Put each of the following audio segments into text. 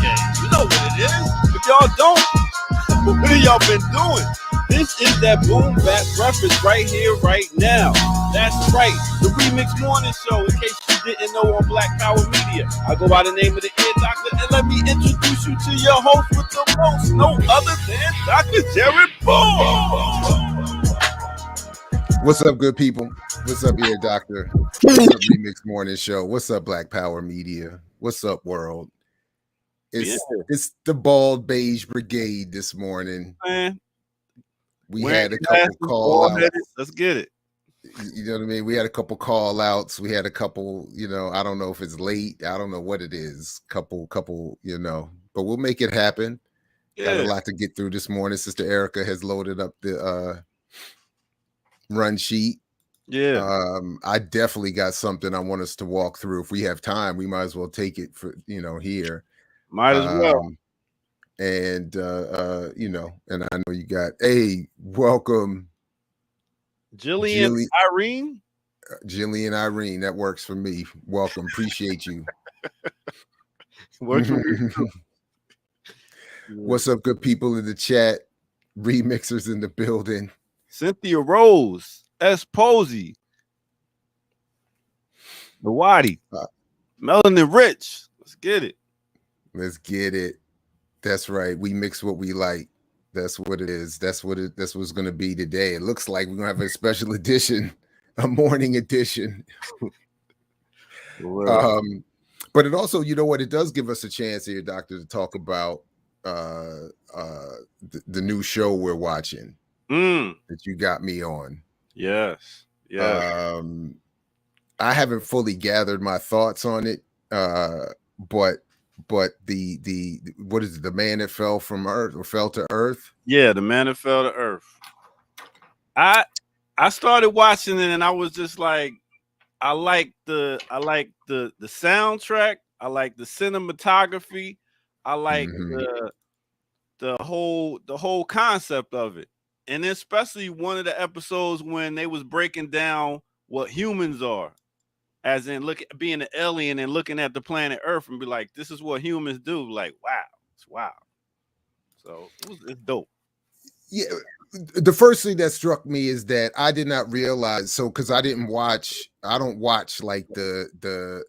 games. You know what it is. If y'all don't, what have y'all been doing? This is that boom bap breakfast right here, right now. That's right, the Remix Morning Show. In case you didn't know, on Black Power Media, I go by the name of the Ear Doctor, and let me introduce you to your host with the most, no other than Dr. Jared Boone. What's up, good people? What's up, Ear Doctor? What's up, Remix Morning Show? What's up, Black Power Media? What's up, world? It's the Bald Beige Brigade this morning. Man, we had a couple call outs. Let's get it. You know what I mean? We had a couple call outs. We had a couple, I don't know if it's late. I don't know what it is. Couple, but we'll make it happen. Yeah. Got a lot to get through this morning. Sister Erica has loaded up the run sheet. Yeah. I definitely got something I want us to walk through. If we have time, we might as well take it for, here. Might as well. And and I know you got welcome. Jillian Irene. Jillian Irene, that works for me. Welcome, appreciate you. Works for me too. What's up, good people in the chat? Remixers in the building. Cynthia Rose, S. Posey, Nawadi, Melanie Rich. Let's get it. Let's get it. That's right. We mix what we like. That's what it is. That's what it's going to be today. It looks like we're going to have a special edition, a morning edition. But it also, you know what? It does give us a chance here, Doctor, to talk about the new show we're watching that you got me on. Yes. Yeah. I haven't fully gathered my thoughts on it, but the what is it? The Man That Fell from Earth or Fell to Earth? Yeah, The Man That Fell to Earth. I started watching it and I was just like, I like the soundtrack. I like the cinematography. I like the whole concept of it. And especially one of the episodes when they was breaking down what humans are, as in being an alien and looking at the planet Earth and be like, this is what humans do. Like, wow, it's wild. So it's dope. Yeah. The first thing that struck me is that I did not realize, so because I don't watch like the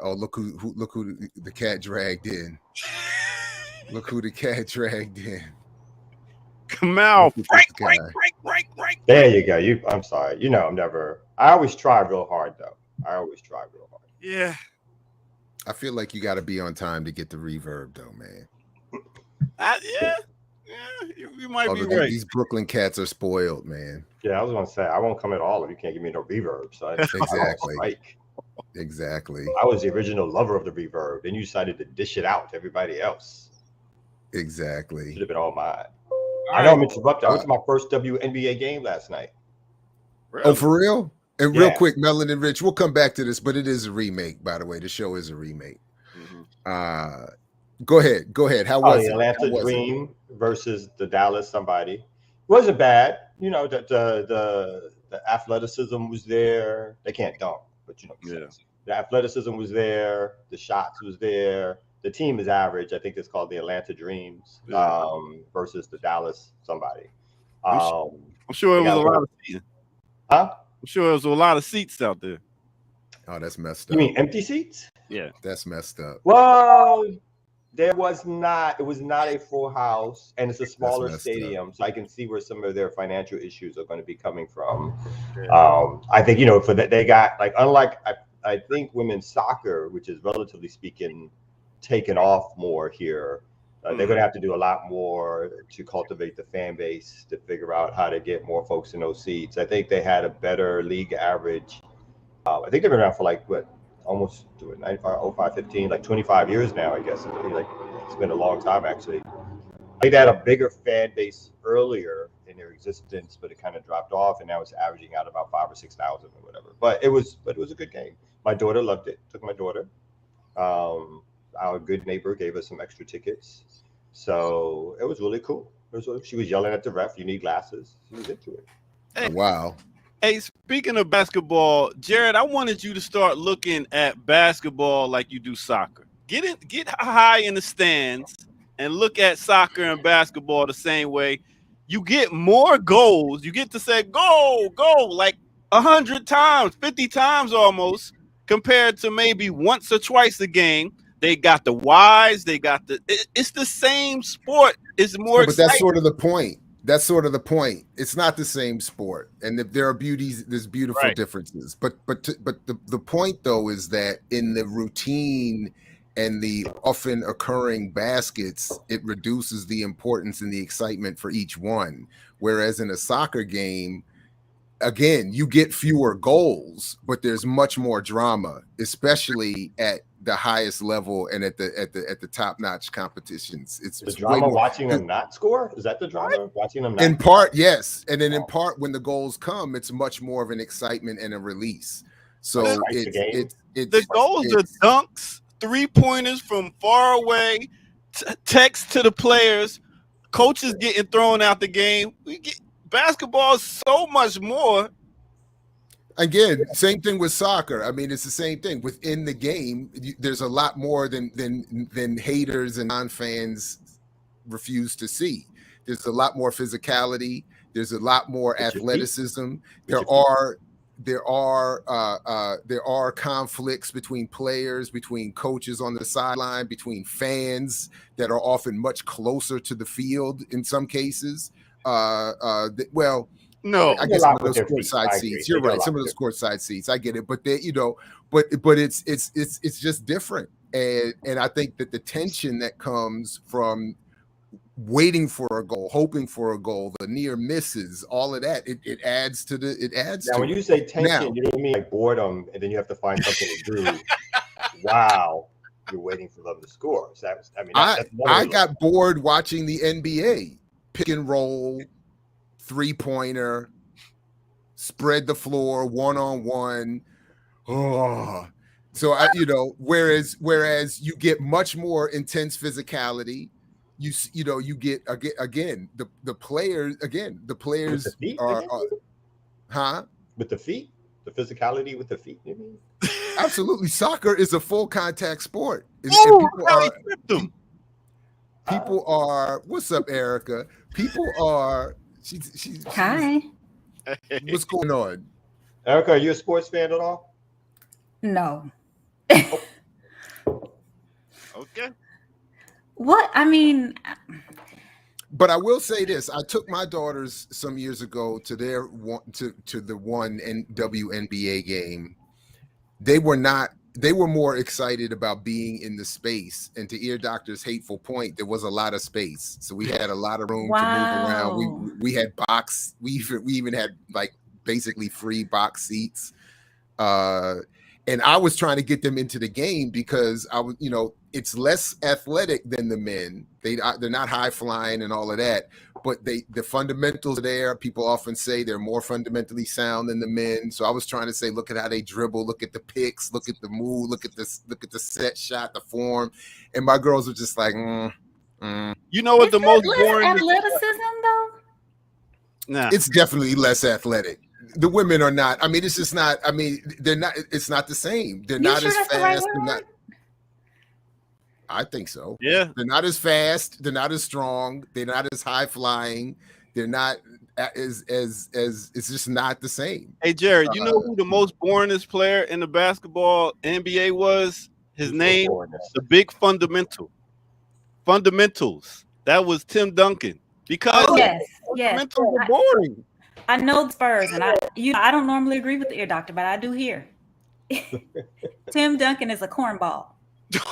look who the cat dragged in. Look who the cat dragged in. Kamal, break. There you go. I'm sorry. I always try real hard though. Yeah. I feel like you got to be on time to get the reverb though, man. Yeah, you might be right. These Brooklyn cats are spoiled, man. Yeah, I was gonna say I won't come at all if you can't give me no reverb. So Exactly. I was the original lover of the reverb. Then you decided to dish it out to everybody else. Exactly. Should have been all mine. I know I'm interrupted. I went to my first WNBA game last night. Really? Oh, for real? And real quick, Melon and Rich, we'll come back to this, but it is a remake, by the way. The show is a remake. Go ahead. How was it? Atlanta Dream versus the Dallas somebody. It wasn't bad. The athleticism was there. They can't dunk, but the athleticism was there. The shots was there. The team is average. I think it's called the Atlanta Dreams versus the Dallas somebody. I'm sure it was a lot of seats. Huh? I'm sure there was a lot of seats out there. Oh, that's messed up. You mean empty seats? Yeah. That's messed up. Well, it was not a full house, and it's a smaller stadium, so I can see where some of their financial issues are going to be coming from. Yeah. I think, for that they got, like, unlike I think women's soccer, which is relatively speaking taken off more here, they're going to have to do a lot more to cultivate the fan base to figure out how to get more folks in those seats. I think they had a better league average. I think they've been around for almost 95, 05, 15, 25 years now, I guess. It's been a long time, actually. I think they had a bigger fan base earlier in their existence, but it kind of dropped off, and now it's averaging out about 5,000 or 6,000 or whatever. But it was a good game. My daughter loved it. Took my daughter. Our good neighbor gave us some extra tickets, so it was really cool. She was yelling at the ref, "You need glasses." She was into it. Hey, wow. Hey, speaking of basketball, Jared, I wanted you to start looking at basketball like you do soccer. Get high in the stands and look at soccer and basketball the same way. You get more goals. You get to say go, like 100 times, 50 times almost, compared to maybe once or twice a game. They got the wise. They got it's the same sport. It's more but exciting. that's sort of the point. That's sort of the point. It's not the same sport, and there are there's beautiful differences. But the point though is that in the routine and the often occurring baskets, it reduces the importance and the excitement for each one. Whereas in a soccer game, again, you get fewer goals, but there's much more drama, especially at the highest level and at the top-notch competitions. It's the drama watching them not score. Is that the drama watching them not? In part, yes, and then in part, when the goals come, it's much more of an excitement and a release. So it's the goals are dunks, 3-pointers from far away, text to the players, coaches getting thrown out the game. Basketball is so much more. Again, same thing with soccer. I mean, it's the same thing within the game. There's a lot more than haters and non-fans refuse to see. There's a lot more physicality. There's a lot more athleticism. There are conflicts between players, between coaches on the sideline, between fans that are often much closer to the field in some cases. No, I guess some of those courtside seats. You're right. Some of those courtside seats, I get it, but they, but it's just different, and I think that the tension that comes from waiting for a goal, hoping for a goal, the near misses, all of that, it adds to the. Now, when you say tension, you don't mean like boredom, and then you have to find something to do. Wow, you're waiting for them to score. So I got bored watching the NBA pick and roll. 3-pointer, spread the floor, 1-on-1. Oh, so whereas you get much more intense physicality. You get again the players are with the feet, the physicality with the feet. You mean? Absolutely, soccer is a full contact sport. People are. What's up, Erica? People are. She's Hi. What's going on? Erica, are you a sports fan at all? No. Okay. What? I mean, but I will say this. I took my daughters some years ago to the one WNBA game. They were more excited about being in the space, and to Ear Doctor's hateful point, there was a lot of space, so we had a lot of room to move around. We had we even had like basically free box seats, and I was trying to get them into the game because I was, it's less athletic than the men. They're not high flying and all of that, but the fundamentals are there. People often say they're more fundamentally sound than the men. So I was trying to say, look at how they dribble, look at the picks, look at the move, look at the set shot, the form. And my girls were just like, You know what the most boring athleticism though? Nah. It's definitely less athletic. The women are not. I mean, it's just not. I mean, they're not. It's not the same. They're not as fast. I think so. Yeah. They're not as fast. They're not as strong. They're not as high flying. They're not as it's just not the same. Hey, Jared, you know who the most boringest player in the basketball NBA was? His name, the big fundamentals. That was Tim Duncan. Because fundamentals are boring. I know the Spurs, and I don't normally agree with the Ear Doctor, but I do here. Tim Duncan is a cornball. Yes.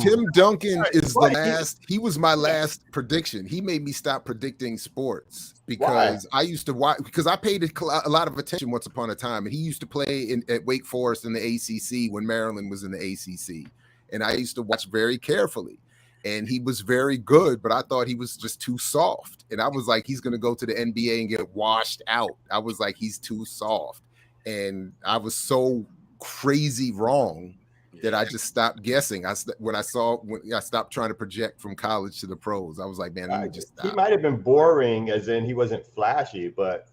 Tim Duncan is the last. He was my last prediction. He made me stop predicting sports because I used to watch, because I paid a lot of attention once upon a time, and he used to play at Wake Forest in the ACC when Maryland was in the ACC, and I used to watch very carefully. And he was very good, but I thought he was just too soft. And I was like, he's going to go to the NBA and get washed out. I was like, he's too soft. And I was so crazy wrong that I just stopped guessing. When I stopped trying to project from college to the pros, I was like, man, let me just stop. He might have been boring, as in he wasn't flashy, but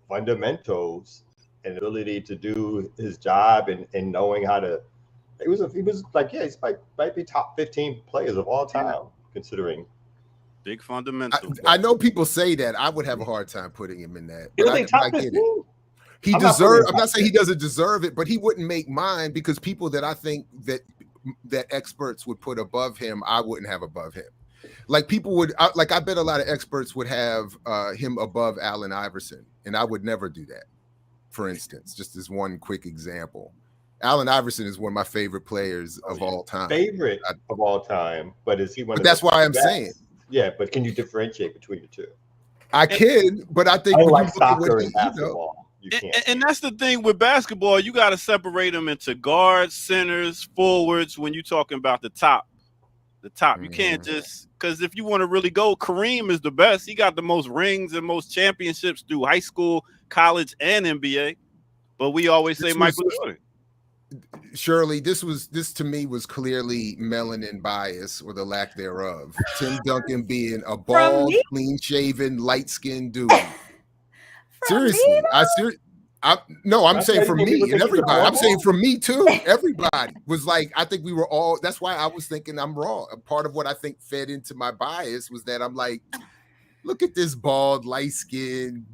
fundamentals and ability to do his job and knowing how to He was like, yeah, he's might be top 15 players of all time, considering. Big fundamental. I know people say that. I would have a hard time putting him in that. You But think top I get 15? it. He deserves. I'm not saying he doesn't deserve it, but he wouldn't make mine because people that I think that experts would put above him, I wouldn't have above him. Like people would, I bet a lot of experts would have him above Allen Iverson, and I would never do that. For instance, just as one quick example, Allen Iverson is one of my favorite players of all time. Favorite of all time, but is he one? But that's why I'm saying. Yeah, but can you differentiate between the two? I can, but I think when like you look at soccer what and basketball. You can't. And that's the thing with basketball. You got to separate them into guards, centers, forwards. When you're talking about the top, you can't just, because if you want to really go, Kareem is the best. He got the most rings and most championships through high school, college, and NBA. But we always say Michael Jordan. Shirley, this to me was clearly melanin bias or the lack thereof. Tim Duncan being a bald, clean-shaven, light-skinned dude. Seriously, I'm saying for me and everybody. I'm saying for me too. Everybody was like, I think we were all. That's why I was thinking I'm wrong. A part of what I think fed into my bias was that I'm like, look at this bald, light-skinned,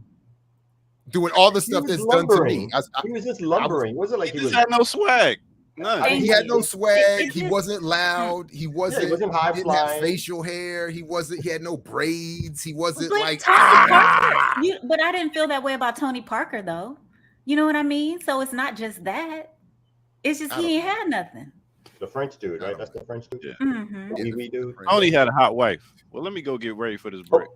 doing all the stuff that's done to me. He was just lumbering. Wasn't like he just had no swag. None. He had no swag. He wasn't loud. He wasn't high didn't flying. have facial hair. He had no braids. He wasn't like. But I didn't feel that way about Tony Parker, though. You know what I mean? So it's not just that. It's just he ain't had nothing. The French dude, right? That's the French dude. Yeah. Mm-hmm. The wee dude. I only had a hot wife. Well, let me go get ready for this break.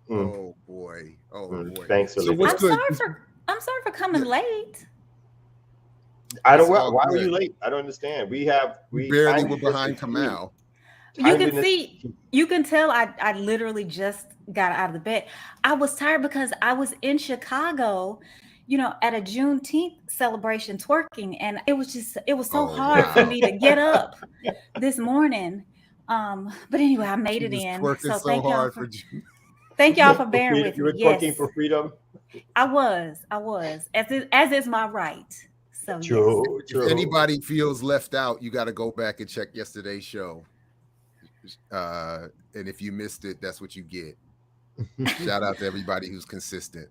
Oh boy! Thanks, so what's I'm sorry for coming late. I don't. Why were you late? I don't understand. We barely were behind Kamal. You can tell I literally just got out of the bed. I was tired because I was in Chicago, at a Juneteenth celebration twerking, and it was so hard for me to get up this morning. But anyway, I made it in. So thank y'all for bearing with me. You were twerking for freedom. I was, as is my right. So true. If anybody feels left out, you got to go back and check yesterday's show. And if you missed it, that's what you get. Shout out to everybody who's consistent.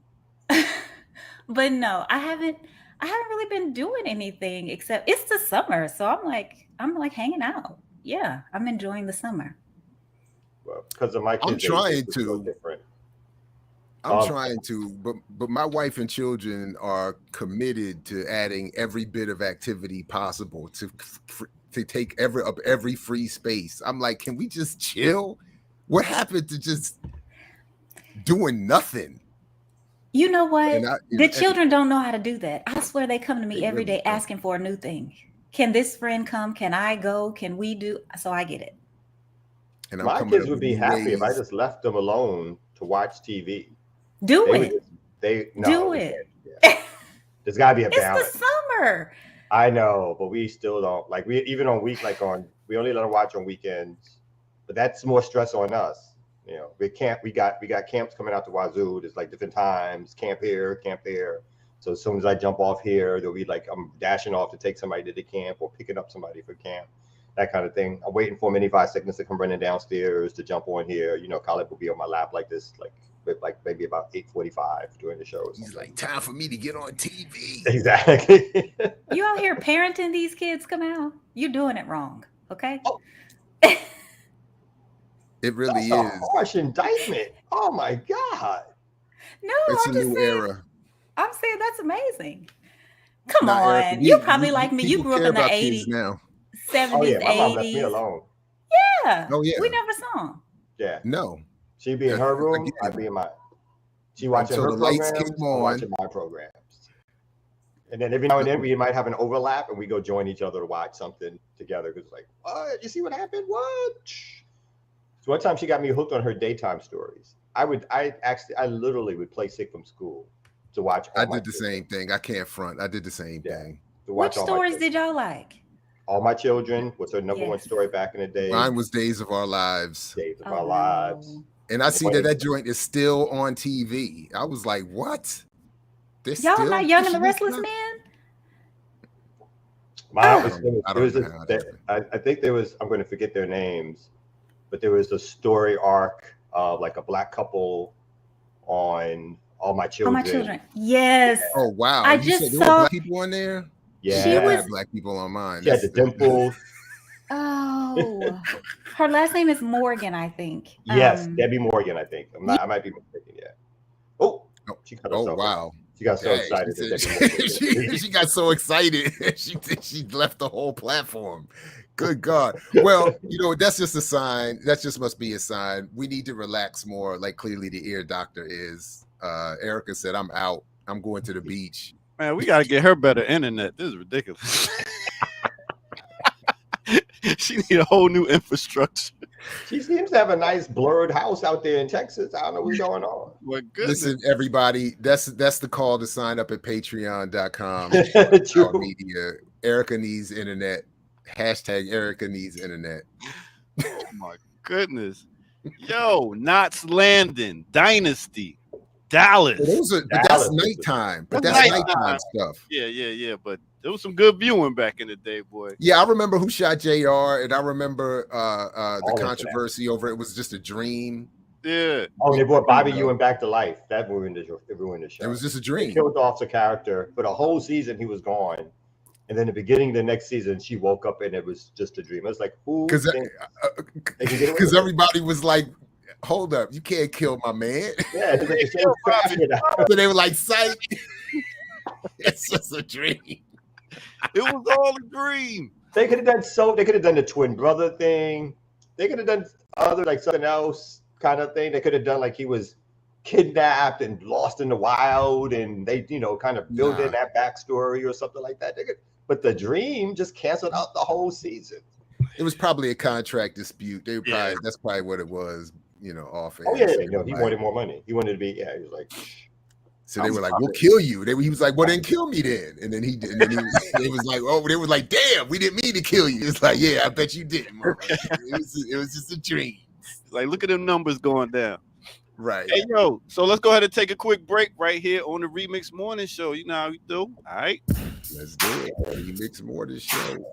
But no, I haven't really been doing anything except it's the summer, so I'm like hanging out. Yeah, I'm enjoying the summer. Well, because of my kids, I'm trying to. So different. I'm trying to, but my wife and children are committed to adding every bit of activity possible to take every free space. I'm like, can we just chill? What happened to just doing nothing? You know what? The children don't know how to do that. I swear they come to me every day asking for a new thing. Can this friend come? Can I go? Can we do? So I get it. And my kids would be happy if I just left them alone to watch TV. Do it. There's got to be a balance. It's the summer. I know, but we still don't we even on we only let them watch on weekends, but that's more stress on us. We got camps coming out to Wazoo. There's like different times, camp here, camp there. So as soon as I jump off here, there'll be like I'm dashing off to take somebody to the camp or picking up somebody for camp, that kind of thing. I'm waiting for Mini 5 Seconds to come running downstairs to jump on here. Khaled will be on my lap like this, like maybe about 8:45 during the show. He's like, time for me to get on TV. Exactly. You out here parenting these kids, Kamal? You're doing it wrong, okay? Oh. It really is a harsh indictment. Oh my God. No, it's a new era. I'm saying that's amazing. Come on, Erica, you probably like me. You grew up in the 80s, now. 70s, oh, yeah, 80s. My mom left me alone. Yeah. Oh yeah. We never saw him. Yeah. No. She'd be in her room. I'd be in mine. She watching her programs. I'm watching my programs. And then every now and then we might have an overlap, and we go join each other to watch something together. Because like, what? You see what happened? What? So one time she got me hooked on her daytime stories. I literally would play sick from school to watch. I did the same thing. I can't front. I did the same thing. Which stories did y'all like? All My Children was her number one story back in the day. Mine was Days of Our Lives. Days of Our Lives. And I see that joint is still on TV. I was like, what? Y'all not Young and the Restless Men? I think there was, I'm going to forget their names, but there was a story arc of like a black couple on All My Children. All My Children. Yes. Oh, wow. I you just said saw there were black people on there? Yeah. She had black people on mine. She had the dimples. Oh. Her last name is Morgan, I think. Yes, Debbie Morgan, I think. I might be mistaken, yeah. Oh, she cut herself. Oh, wow. She got so excited. She got so excited. she left the whole platform. Good God. Well, that's just a sign. That just must be a sign. We need to relax more, like clearly the ear doctor is. Erica said, I'm out. I'm going to the beach. Man, we got to get her better internet. This is ridiculous. She need a whole new infrastructure. She seems to have a nice blurred house out there in Texas. I don't know what's going on. Listen, everybody, that's the call to sign up at patreon.com. Media. Erica needs internet. Hashtag Erica needs internet. Oh my goodness. Yo, Knots Landing, Dynasty, Dallas. That's nighttime. But that's nighttime stuff. Yeah. But there was some good viewing back in the day, boy. Yeah, I remember Who Shot JR, and I remember the controversy over it was just a dream. Yeah. Oh, they brought Bobby Ewing back to life. That ruined the show. It was just a dream. They killed off the character for the whole season. He was gone. And then the beginning of the next season, she woke up and it was just a dream. I was like, who? Because everybody was like, hold up, you can't kill my man. Yeah, so they were like, psych. It's just a dream. It was all a dream. They could have done they could have done the twin brother thing. They could have done something else kind of thing. They could have done like he was kidnapped and lost in the wild, and they kind of filled in that backstory or something like that. But the dream just canceled out the whole season. It was probably a contract dispute. That's probably what it was. Off. Oh yeah, he wanted more money. He wanted to be. Yeah, he was like. So they were like, "We'll kill you." He was like, "Well, then kill me then." And then he was like, "Oh," they was like, "Damn, we didn't mean to kill you." It's like, "Yeah, I bet you didn't." It was just a dream. Like, look at them numbers going down. Right. Hey, yo, so let's go ahead and take a quick break right here on the Remix Morning Show. You know how we do. All right. Let's do it. Remix Morning Show.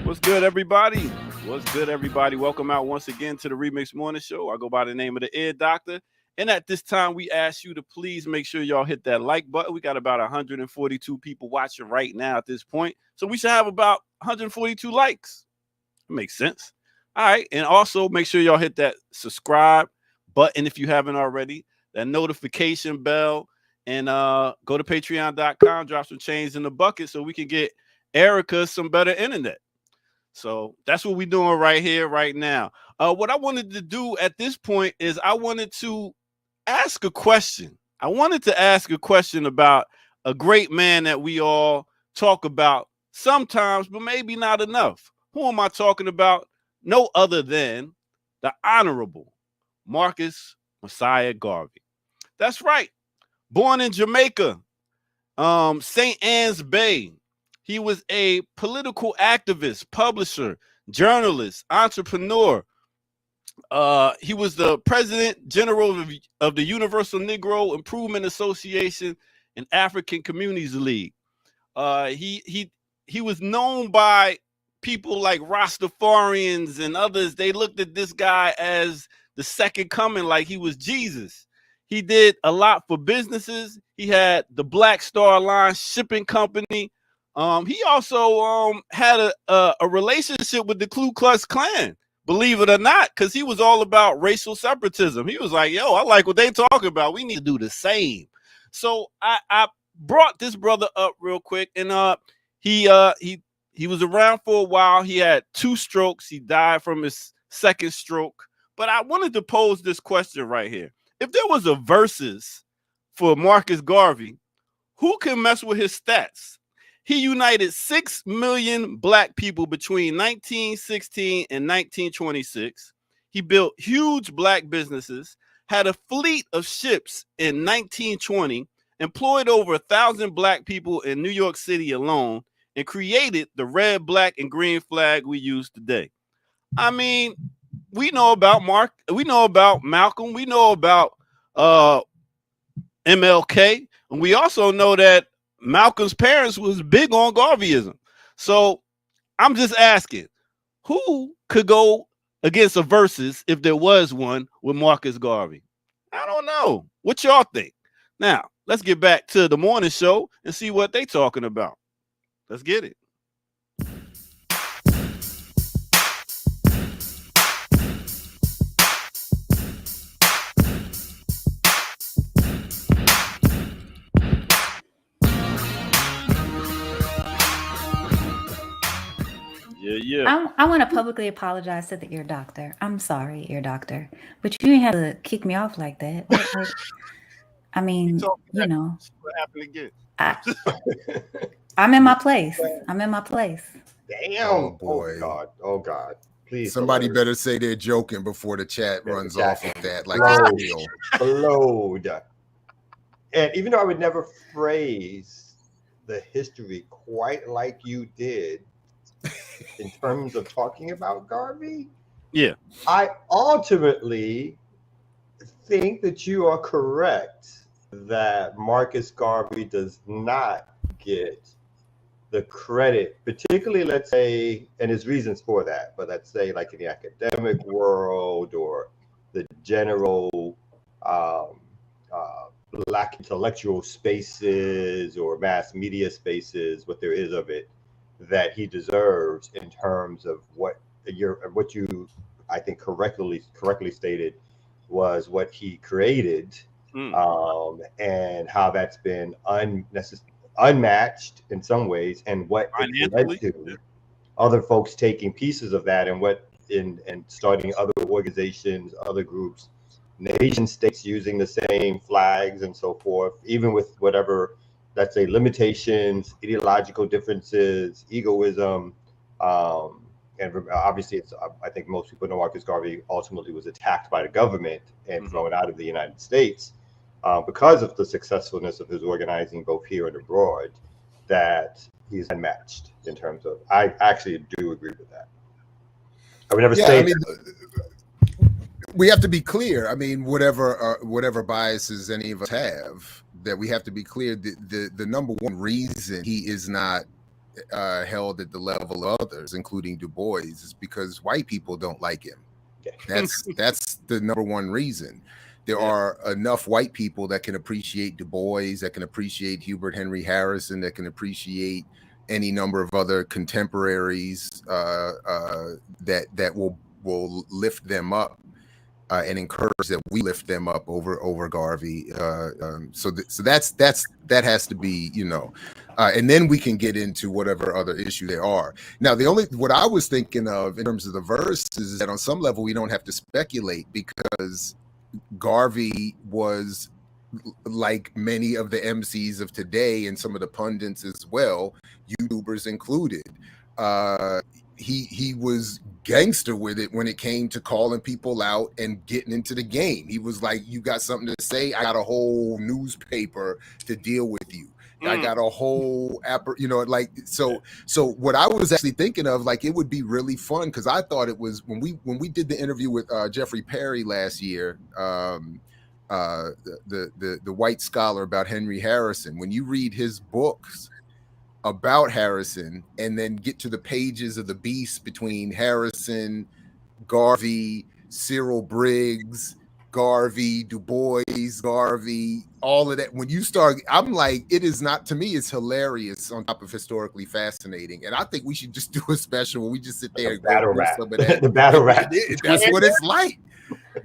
What's good, everybody? What's good, everybody? Welcome out once again to the Remix Morning Show. I go by the name of the Ear Doctor. And at this time, we ask you to please make sure y'all hit that like button. We got about 142 people watching right now at this point. So we should have about 142 likes. That makes sense. All right. And also make sure y'all hit that subscribe button if you haven't already, that notification bell, and go to patreon.com, drop some change in the bucket so we can get Erica some better internet. So that's what we're doing right here, right now. What I wanted to do at this point is I wanted to ask a question. I wanted to ask a question about a great man that we all talk about sometimes, but maybe not enough. Who am I talking about? No other than the Honorable Marcus Messiah Garvey. That's right. Born in Jamaica, St. Ann's Bay. He was a political activist, publisher, journalist, entrepreneur. He was the president general of the Universal Negro Improvement Association and African Communities League. He was known by people like Rastafarians and others. They looked at this guy as the second coming, like he was Jesus. He did a lot for businesses. He had the Black Star Line shipping company. He also had a relationship with the Ku Klux Klan, believe it or not, because he was all about racial separatism. He was like, yo, I like what they talk about. We need to do the same. So I brought this brother up real quick, and he was around for a while. He had 2 strokes. He died from his second stroke. But I wanted to pose this question right here. If there was a versus for Marcus Garvey, who can mess with his stats? He united 6 million Black people between 1916 and 1926. He built huge Black businesses, had a fleet of ships in 1920, employed over 1,000 Black people in New York City alone, and created the red, black, and green flag we use today. I mean, we know about we know about Malcolm, we know about MLK, and we also know that Malcolm's parents was big on Garveyism. So I'm just asking, who could go against a versus if there was one with Marcus Garvey? I don't know. What y'all think? Now, let's get back to the morning show and see what they talking about. Let's get it. Yeah. I want to publicly apologize to the ear doctor. I'm sorry, ear doctor, but you didn't have to kick me off like that. I mean, you know, what happened again? I'm in my place. I'm in my place. Damn! Oh boy! Oh God! Please, somebody better say they're joking before the chat runs off of that. Like explode. And even though I would never phrase the history quite like you did, in terms of talking about Garvey, yeah, I ultimately think that you are correct that Marcus Garvey does not get the credit, particularly, let's say, and his reasons for that, but let's say like in the academic world or the general Black intellectual spaces or mass media spaces, what there is of it, that he deserves in terms of what you I think correctly stated was what he created, and how that's been unmatched in some ways, and what it led to other folks taking pieces of that and starting other organizations, other groups, nation states using the same flags and so forth, even with whatever, let's say, limitations, ideological differences, egoism, and obviously I think most people know Marcus Garvey ultimately was attacked by the government and thrown out of the United States because of the successfulness of his organizing both here and abroad, that he's unmatched in terms of, I actually do agree with that. I would never say we have to be clear. I mean, whatever biases any of us have, that we have to be clear. The number one reason he is not held at the level of others, including Du Bois, is because white people don't like him. That's the number one reason. There are enough white people that can appreciate Du Bois, that can appreciate Hubert Henry Harrison, that can appreciate any number of other contemporaries that will lift them up and encourage that we lift them up over Garvey. So that has to be, and then we can get into whatever other issue there are. Now, what I was thinking of in terms of the verses is that on some level we don't have to speculate, because Garvey was, like many of the MCs of today and some of the pundits as well, YouTubers included, he was gangster with it when it came to calling people out and getting into the game. He was like, you got something to say? I got a whole newspaper to deal with you. I got a whole so what I was actually thinking of, like, it would be really fun, because I thought it was when we did the interview with Jeffrey Perry last year, the white scholar about Henry Harrison. When you read his books about Harrison and then get to the pages of the beast between Harrison, Garvey, Cyril Briggs, Garvey, Du Bois, Garvey, all of that. When you start, I'm like, it is not, to me, it's hilarious on top of historically fascinating. And I think we should just do a special where we just sit there and go through some of that. The battle rap. That's what it's like.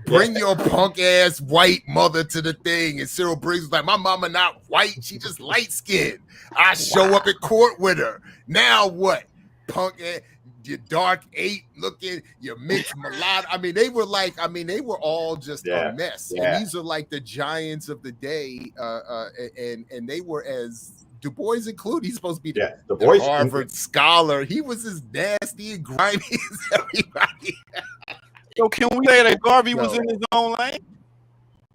Bring your punk ass white mother to the thing. And Cyril Briggs was like, my mama not white, she just light skinned. I show up at court with her. Now what? Punk ass, your dark eight looking, your mixed mulatto. They were all just a mess. Yeah. And these are like the giants of the day. And they were, as Du Bois included, he's supposed to be the Harvard scholar. He was as nasty and grimy as everybody. So can we say that Garvey was in his own lane?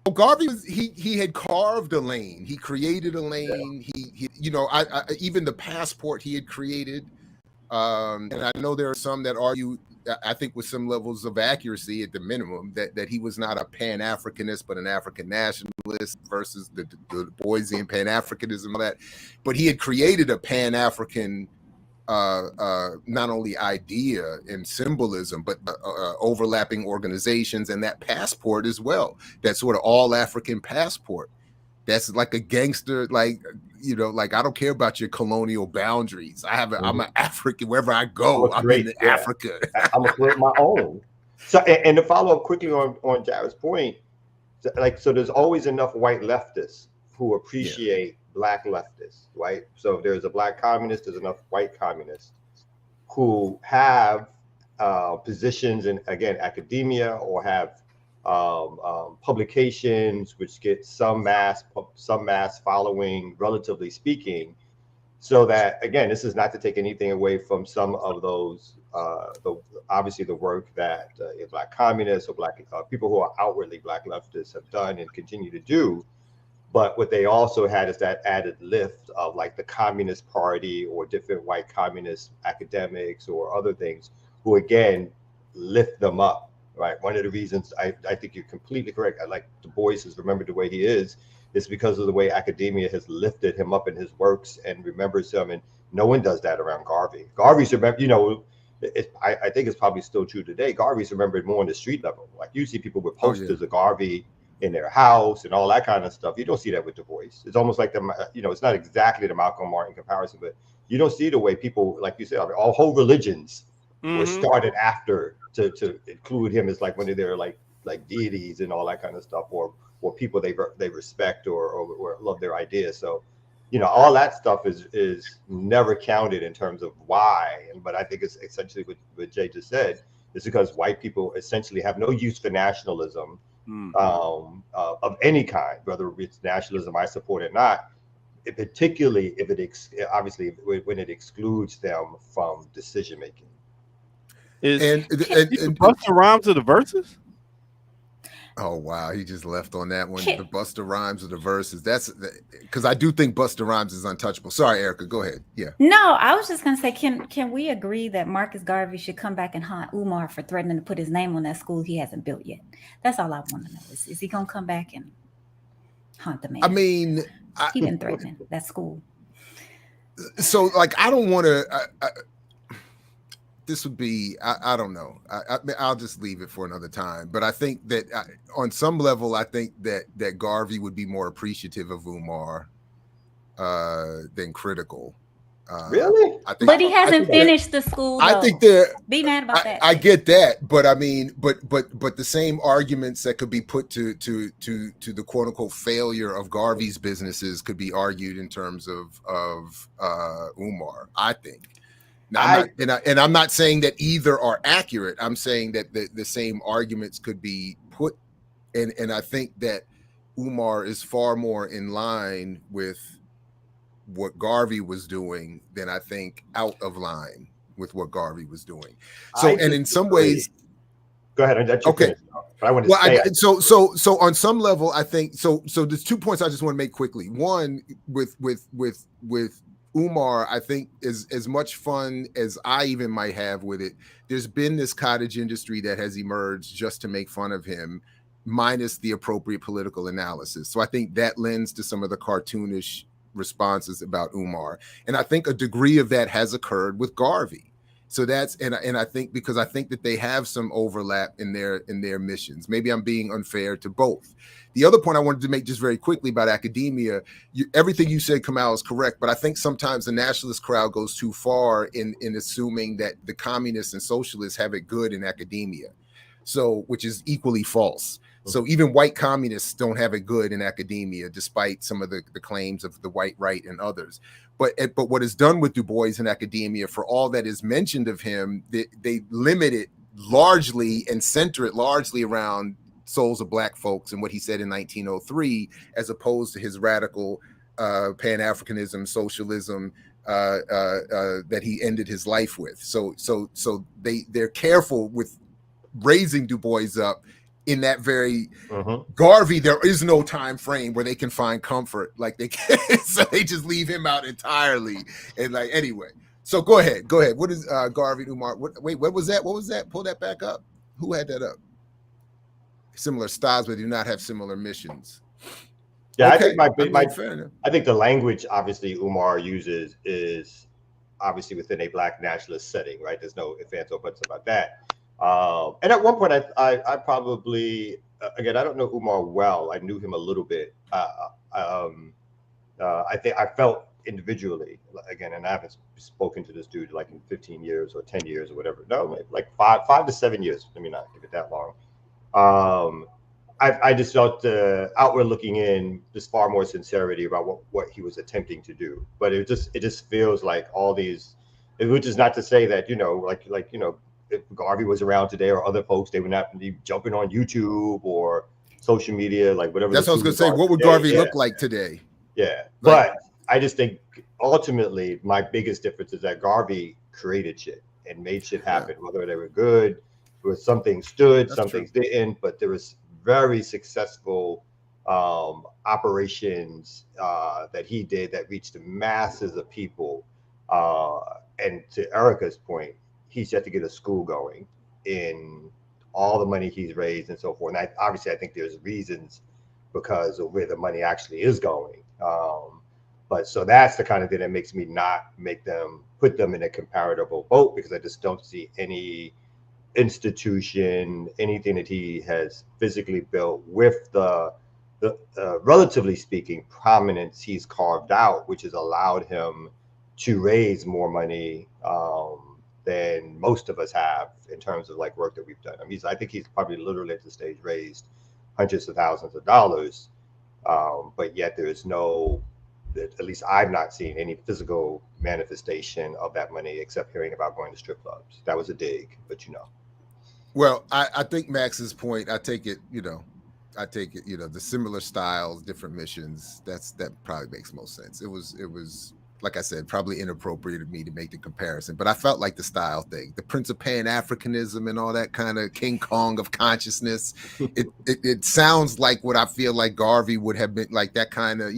Well, Garvey was, he had carved a lane. He created a lane. He I even the passport he had created. And I know there are some that argue I think with some levels of accuracy at the minimum, that he was not a Pan-Africanist, but an African nationalist versus the Boysian Pan-Africanism, all that. But he had created a Pan-African not only idea and symbolism, but overlapping organizations and that passport as well. That sort of all African passport. That's like a gangster, like, you know, like, I don't care about your colonial boundaries. I'm an African wherever I go. I'm in Africa. I'm gonna create my own. So, and to follow up quickly on Jared's point, like, so there's always enough white leftists who appreciate black leftists, right? So if there's a black communist, there's enough white communists who have positions in, again, academia, or have publications which get some mass following, relatively speaking, so that, again, this is not to take anything away from some of those obviously the work that black communists or black people who are outwardly black leftists have done and continue to do. But what they also had is that added lift of, like, the Communist Party or different white communist academics or other things who, again, lift them up, right? One of the reasons I think you're completely correct. I like Du Bois is remembered the way he is because of the way academia has lifted him up in his works and remembers him. And no one does that around Garvey. Garvey's remembered, you know, I think it's probably still true today. Garvey's remembered more on the street level. Like, you see people with posters of Garvey in their house and all that kind of stuff. You don't see that with Du Bois. It's almost like it's not exactly the Malcolm Martin comparison, but you don't see the way people, like you said, all whole religions were started after to include him as, like, one of their like deities and all that kind of stuff, or people they respect or love their ideas. So, you know, all that stuff is never counted in terms of why. But I think it's essentially what Jay just said. It's because white people essentially have no use for nationalism. Of any kind, whether it's nationalism I support or not, particularly if obviously when it excludes them from decision making. And Busta Rhymes of the verses? Oh wow, he just left on that one. The Busta Rhymes of the verses. That's because I do think Busta Rhymes is untouchable. Sorry, Erica, go ahead. Yeah. No, I was just gonna say, can we agree that Marcus Garvey should come back and haunt Umar for threatening to put his name on that school he hasn't built yet? That's all I want to know. Is he gonna come back and haunt the man? I mean, he's been threatening that school. So, like, I don't want to. This would be, I don't know. I'll just leave it for another time. But I think that on some level, I think that Garvey would be more appreciative of Umar than critical. Really? But he hasn't finished the school, though. I think that be mad about that. I get that, but I mean, but the same arguments that could be put to the quote unquote failure of Garvey's businesses could be argued in terms of Umar, I think. Now, I'm not saying that either are accurate. I'm saying that the same arguments could be put, and I think that Umar is far more in line with what Garvey was doing than I think out of line with what Garvey was doing. So, and in some ways, go ahead. Okay. But I want to say so on some level, I think so. There's 2 points I just want to make quickly. One, with Umar, I think is as much fun as I even might have with it. There's been this cottage industry that has emerged just to make fun of him, minus the appropriate political analysis. So I think that lends to some of the cartoonish responses about Umar. And I think a degree of that has occurred with Garvey. So that's, and I think, because I think that they have some overlap in their missions. Maybe I'm being unfair to both. The other point I wanted to make just very quickly about academia, everything you said, Kamal, is correct, but I think sometimes the nationalist crowd goes too far in assuming that the communists and socialists have it good in academia. So, which is equally false. So even white communists don't have it good in academia, despite some of the claims of the white right and others. But what is done with Du Bois in academia, for all that is mentioned of him, they limit it largely and center it largely around souls of black folks and what he said in 1903, as opposed to his radical Pan-Africanism, socialism that he ended his life with. So they're careful with raising Du Bois up in that very Garvey. There is no time frame where they can find comfort, like they can, so they just leave him out entirely. And like, anyway, So go ahead. What is Garvey Umar? Wait, what was that? Pull that back up. Who had that up? Similar styles, but do not have similar missions. Yeah, okay. I think I think the language obviously Umar uses is obviously within a Black nationalist setting, right? There's no ifs, ands, or buts about that. And at one point, I probably again I don't know Umar well. I knew him a little bit. I think I felt individually again, and I haven't spoken to this dude like in 15 years or 10 years or whatever. No, maybe like 5 to 7 years. Let me not give it that long. I just felt outward looking in, just far more sincerity about what he was attempting to do. But it just feels like all these, which is not to say that like if Garvey was around today or other folks, they would not be jumping on YouTube or social media, like whatever. That's what I was gonna say. What would Garvey look like today? Yeah, but I just think ultimately my biggest difference is that Garvey created shit and made shit happen, whether they were good, or some things stood, some things didn't, but there was very successful operations that he did that reached masses of people. And to Erica's point, he's yet to get a school going in all the money he's raised and so forth. And obviously, I think there's reasons because of where the money actually is going. But so that's the kind of thing that makes me not put them in a comparable boat, because I just don't see any institution, anything that he has physically built with the relatively speaking prominence he's carved out, which has allowed him to raise more money than most of us have in terms of like work that we've done. I mean, I think he's probably literally at the stage raised hundreds of thousands of dollars, but yet there is no, at least I've not seen any physical manifestation of that money except hearing about going to strip clubs. That was a dig, but Well, I think Max's point, I take it, the similar styles, different missions, that probably makes most sense. It was like I said, probably inappropriate of me to make the comparison, but I felt like the style thing, the Prince of Pan-Africanism and all that kind of King Kong of consciousness. It sounds like what I feel like Garvey would have been, like that kind of,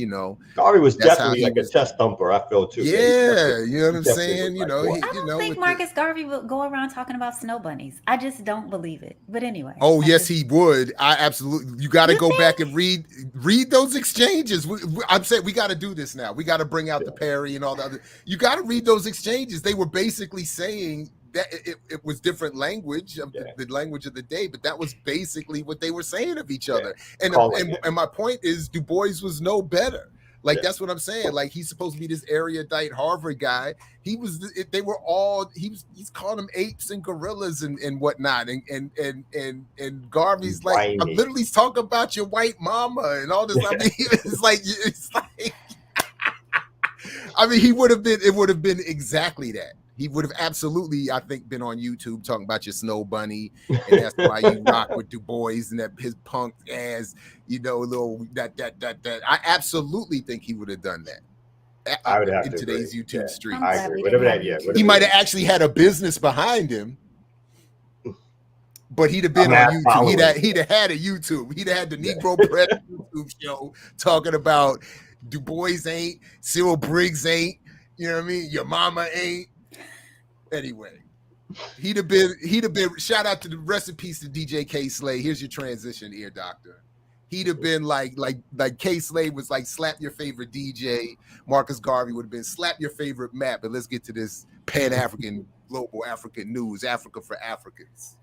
Garvey was definitely like a chest thumper, I feel too. Yeah, you know what I'm saying? I don't think Marcus Garvey would go around talking about snow bunnies. I just don't believe it. But anyway. Oh, yes, he would. I absolutely. You got to go back and read those exchanges. I'm saying we got to do this now. We got to bring out the Perry and all the other. You got to read those exchanges. They were basically saying that it was different language of the language of the day, but that was basically what they were saying of each other. And my point is, Du Bois was no better. Like that's what I'm saying. Like he's supposed to be this erudite Harvard guy. He's calling them apes and gorillas and whatnot. And Garvey's like, I'm literally talking about your white mama and all this. I mean, it's like I mean, it would have been exactly that. He would have absolutely, I think, been on YouTube talking about your snow bunny, and that's why you rock with Du Bois and that his punk ass, little that. I absolutely think he would have done that. I would have in to today's agree. YouTube street. I agree. Whatever that, he might have actually had a business behind him, but he'd have been on YouTube. He'd have had a YouTube. He'd have had the Negro Press YouTube show talking about Du Bois ain't, Cyril Briggs ain't, you know what I mean? Your mama ain't. Anyway, he'd have been. Shout out to the rest in peace to DJ K Slade. Here's your transition, ear doctor. He'd have been like K Slade was like slap your favorite DJ. Marcus Garvey would have been slap your favorite map. But let's get to this Pan-African, global African news. Africa for Africans.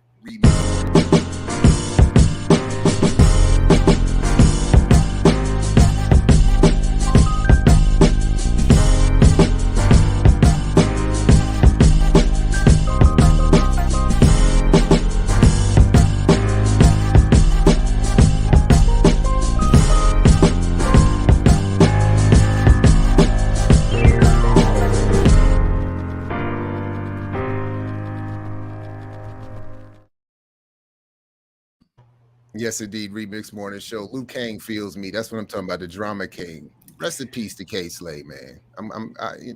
Yes, indeed. Remix Morning Show. Luke Kang feels me. That's what I'm talking about. The Drama King. Rest in peace to K Slade, man.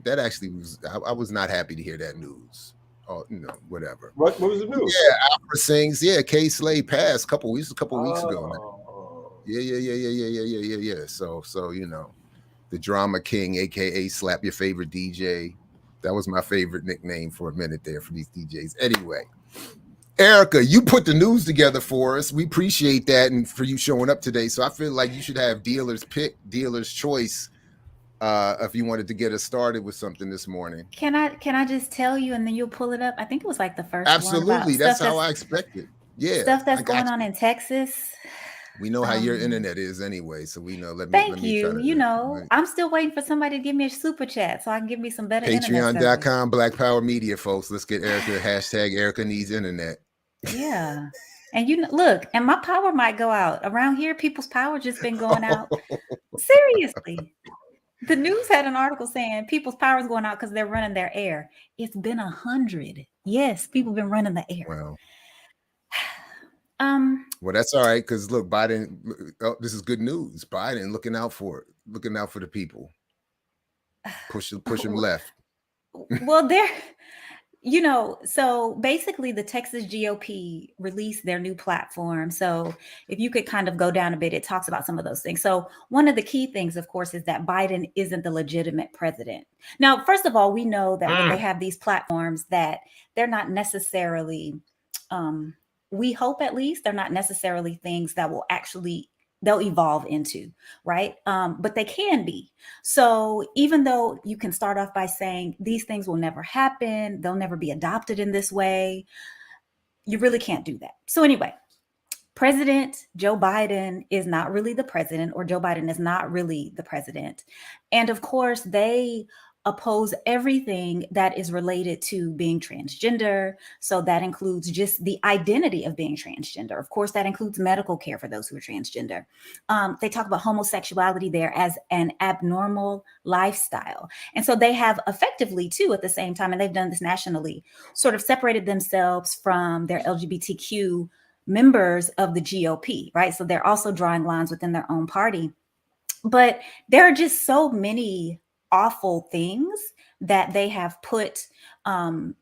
That actually was. I was not happy to hear that news. Oh, whatever. What was the news? Yeah, Alfred sings. Yeah, K Slade passed a couple weeks ago. Now. Yeah. So the Drama King, aka slap your favorite DJ. That was my favorite nickname for a minute there for these DJs. Anyway, Erica, you put the news together for us. We appreciate that, and for you showing up today. So I feel like you should have dealer's pick, dealer's choice, if you wanted to get us started with something this morning. Can I just tell you, and then you'll pull it up? I think it was like the first Absolutely. one about That's how I expected. Yeah. Stuff that's going on in Texas. We know how your internet is anyway, so we know. Thank you. You know, I'm still waiting for somebody to give me a super chat so I can give me some better internet. Patreon.com, Black Power Media, folks. Let's get Erica, hashtag Erica needs internet. Yeah. And you look, and my power might go out. Around here, people's power just been going out. Seriously. The news had an article saying people's power is going out because they're running their air. It's been 100. Yes, people have been running the air. Wow. Well, that's all right, because look, Biden, this is good news. Biden looking out for the people. Push them left. Well, so basically the Texas GOP released their new platform. So if you could kind of go down a bit, it talks about some of those things. So one of the key things, of course, is that Biden isn't the legitimate president. Now, first of all, we know that when they have these platforms that they're not necessarily, we hope at least, they're not necessarily things that will actually they'll evolve into, right? But they can be. So even though you can start off by saying these things will never happen, they'll never be adopted in this way, you really can't do that. So anyway, President Joe Biden is not really the president, or Joe Biden is not really the president. And of course, they oppose everything that is related to being transgender. So that includes just the identity of being transgender. Of course, that includes medical care for those who are transgender. They talk about homosexuality there as an abnormal lifestyle. And so they have effectively, too, at the same time, and they've done this nationally, sort of separated themselves from their LGBTQ members of the GOP, right? So they're also drawing lines within their own party. But there are just so many awful things that they have put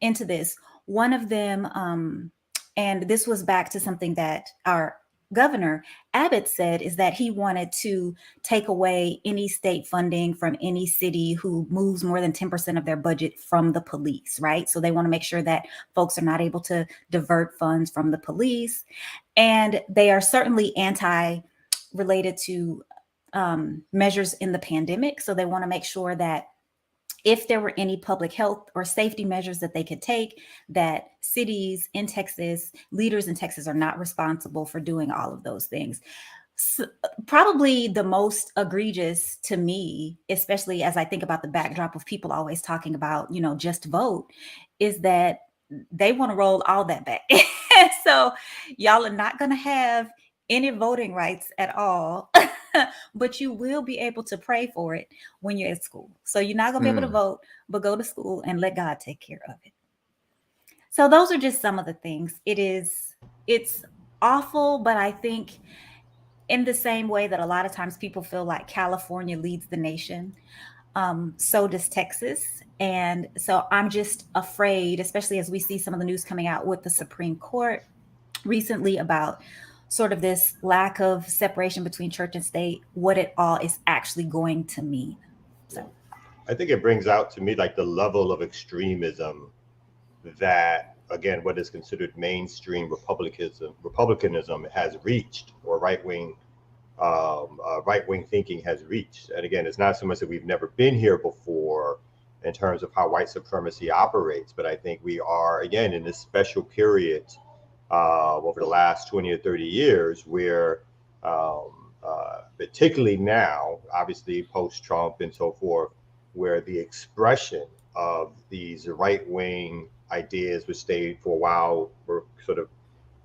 into this. One of them, and this was back to something that our governor Abbott said, is that he wanted to take away any state funding from any city who moves more than 10% of their budget from the police, right? So they want to make sure that folks are not able to divert funds from the police. And they are certainly anti-related to measures in the pandemic. So they want to make sure that if there were any public health or safety measures that they could take, that cities in Texas, leaders in Texas are not responsible for doing all of those things. So probably the most egregious to me, especially as I think about the backdrop of people always talking about, just vote, is that they want to roll all that back. So y'all are not going to have any voting rights at all. But you will be able to pray for it when you're at school. So you're not going to be able to vote, but go to school and let God take care of it. So those are just some of the things. It's awful, but I think in the same way that a lot of times people feel like California leads the nation, so does Texas. And so I'm just afraid, especially as we see some of the news coming out with the Supreme Court recently about sort of this lack of separation between church and state, what it all is actually going to mean. So I think it brings out to me like the level of extremism that, again, what is considered mainstream republicanism has reached, or right-wing thinking has reached. And again, it's not so much that we've never been here before in terms of how white supremacy operates, but I think we are, again, in this special period over the last 20 or 30 years where particularly now, obviously post-Trump and so forth, where the expression of these right-wing ideas, which stayed for a while, were sort of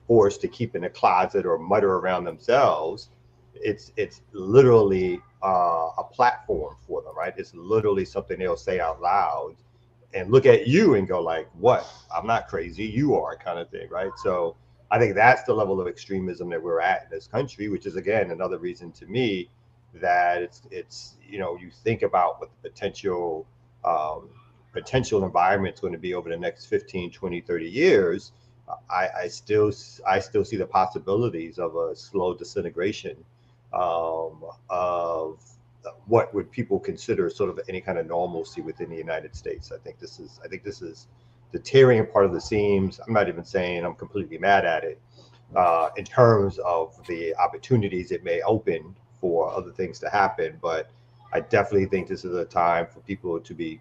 forced to keep in a closet or mutter around themselves. It's literally a platform for them, right? It's literally something they'll say out loud and look at you and go like, what? I'm not crazy, you are, kind of thing, right? So I think that's the level of extremism that we're at in this country, which is, again, another reason to me that it's you think about what the potential environment's going to be over the next 15, 20, 30 years. I still see the possibilities of a slow disintegration of what would people consider sort of any kind of normalcy within the United States. I think this is the tearing apart of the seams. I'm not even saying I'm completely mad at it in terms of the opportunities it may open for other things to happen, but I definitely think this is a time for people to be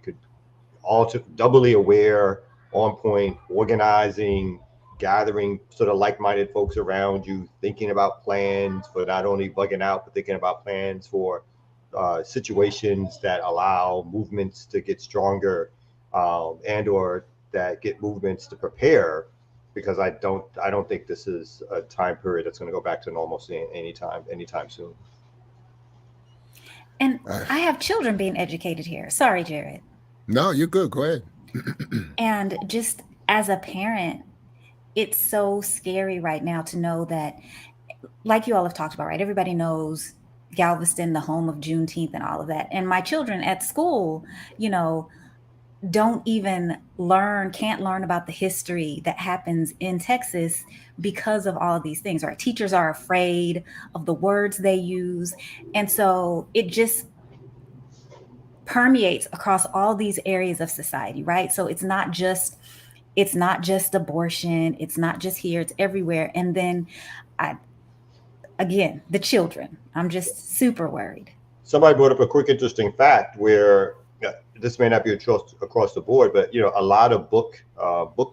doubly aware, on point, organizing, gathering sort of like-minded folks around you, thinking about plans for not only bugging out, but thinking about plans for situations that allow movements to get stronger, and or that get movements to prepare, because I don't think this is a time period that's going to go back to normalcy anytime soon. And I have children being educated here. Sorry, Jared. No, you're good. Go ahead. And just as a parent, it's so scary right now to know that, like you all have talked about, right? Everybody knows Galveston, the home of Juneteenth and all of that. And my children at school, don't even can't learn about the history that happens in Texas because of all of these things, right? Teachers are afraid of the words they use. And so it just permeates across all these areas of society, right? So it's not just abortion. It's not just here, it's everywhere. And then again, the children, I'm just super worried. Somebody brought up a quick, interesting fact where this may not be across the board, but a lot of book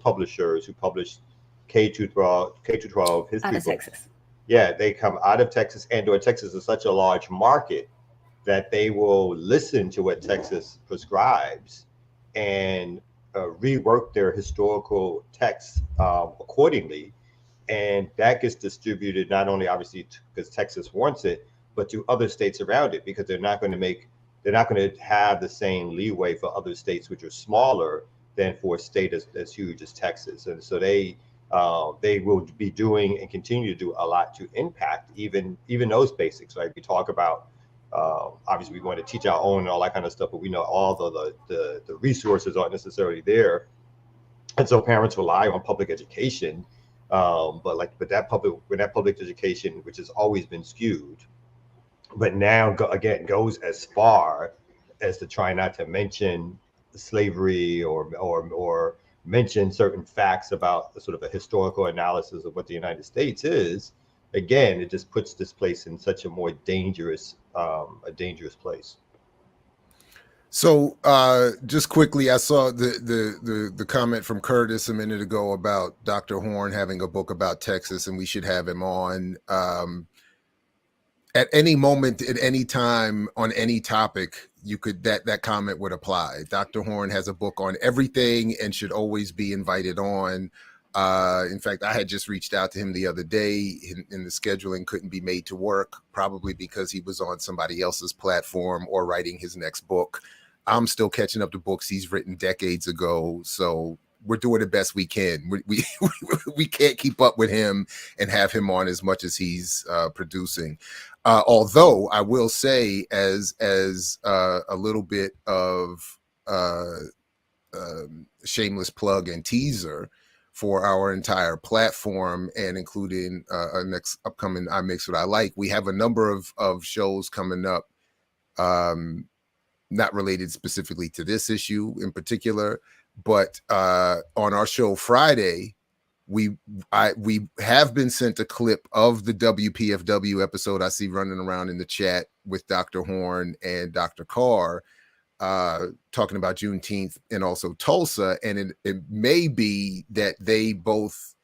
publishers who publish K-12 history Out of books, Texas. yeah, they come out of Texas, and/or Texas is such a large market that they will listen to what Texas prescribes and rework their historical texts accordingly. And that gets distributed not only obviously because Texas wants it, but to other states around it, because they're not going to have the same leeway for other states which are smaller than for a state as huge as Texas. And so they will be doing and continue to do a lot to impact even those basics, right? We talk about obviously we want to teach our own and all that kind of stuff, but we know all the resources aren't necessarily there, and so parents rely on public education. But that public education, which has always been skewed, but now goes as far as to try not to mention slavery or mention certain facts about the sort of a historical analysis of what the United States is. Again, it just puts this place in such a more dangerous place. So just quickly, I saw the comment from Curtis a minute ago about Dr. Horn having a book about Texas, and we should have him on at any moment, at any time, on any topic. You could that comment would apply. Dr. Horn has a book on everything and should always be invited on. In fact, I had just reached out to him the other day, and the scheduling couldn't be made to work, probably because he was on somebody else's platform or writing his next book. I'm still catching up to books he's written decades ago, so we're doing the best we can. We can't keep up with him and have him on as much as he's producing. Although I will say, as a little bit of shameless plug and teaser for our entire platform, and including our next upcoming I Mix What I Like, we have a number of shows coming up, not related specifically to this issue in particular, but on our show Friday, we have been sent a clip of the WPFW episode I see running around in the chat with Dr. Horn and Dr. Carr, talking about Juneteenth and also Tulsa. And it may be that they both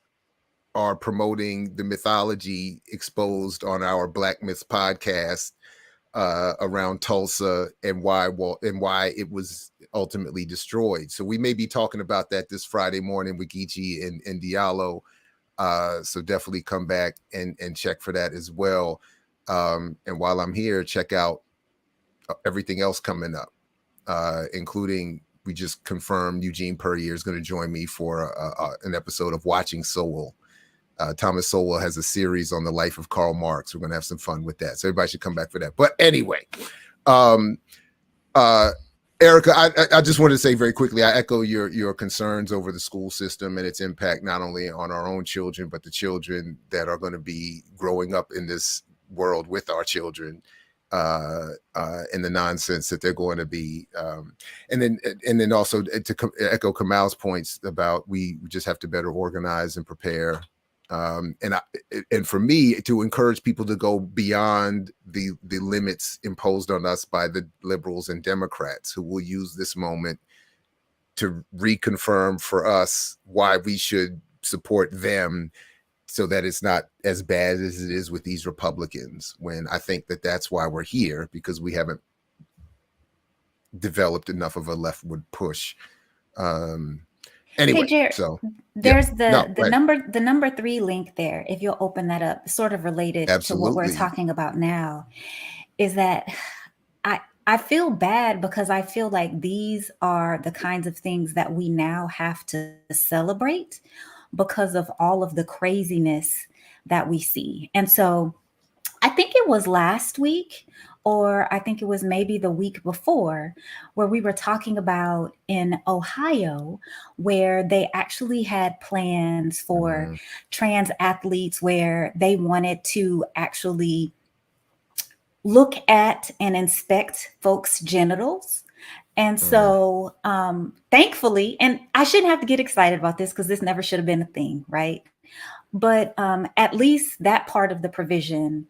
are promoting the mythology exposed on our Black Myths podcast around Tulsa and why it was ultimately destroyed. So we may be talking about that this Friday morning with Geechee and Diallo. So definitely come back and check for that as well. And while I'm here, check out everything else coming up, including we just confirmed Eugene Puryear is going to join me for an episode of Watching Sowell. Thomas Sowell has a series on the life of Karl Marx. We're going to have some fun with that. So everybody should come back for that. But anyway, Erica, I just wanted to say very quickly, I echo your concerns over the school system and its impact, not only on our own children, but the children that are going to be growing up in this world with our children. and the nonsense that they're going to be. And then also to echo Kamal's points about we just have to better organize and prepare. And for me, to encourage people to go beyond the limits imposed on us by the liberals and Democrats, who will use this moment to reconfirm for us why we should support them, so that it's not as bad as it is with these Republicans, when I think that that's why we're here, because we haven't developed enough of a leftward push. Anyway, hey, Jared, so there's the number 3 link there. If you'll open that up, sort of related to what we're talking about now, is that I feel bad because I feel like these are the kinds of things that we now have to celebrate because of all of the craziness that we see. And so I think it was last week, or I think it was maybe the week before, where we were talking about in Ohio, where they actually had plans for trans athletes, where they wanted to actually look at and inspect folks' genitals. And so thankfully, and I shouldn't have to get excited about this because this never should have been a thing, right? But at least that part of the provision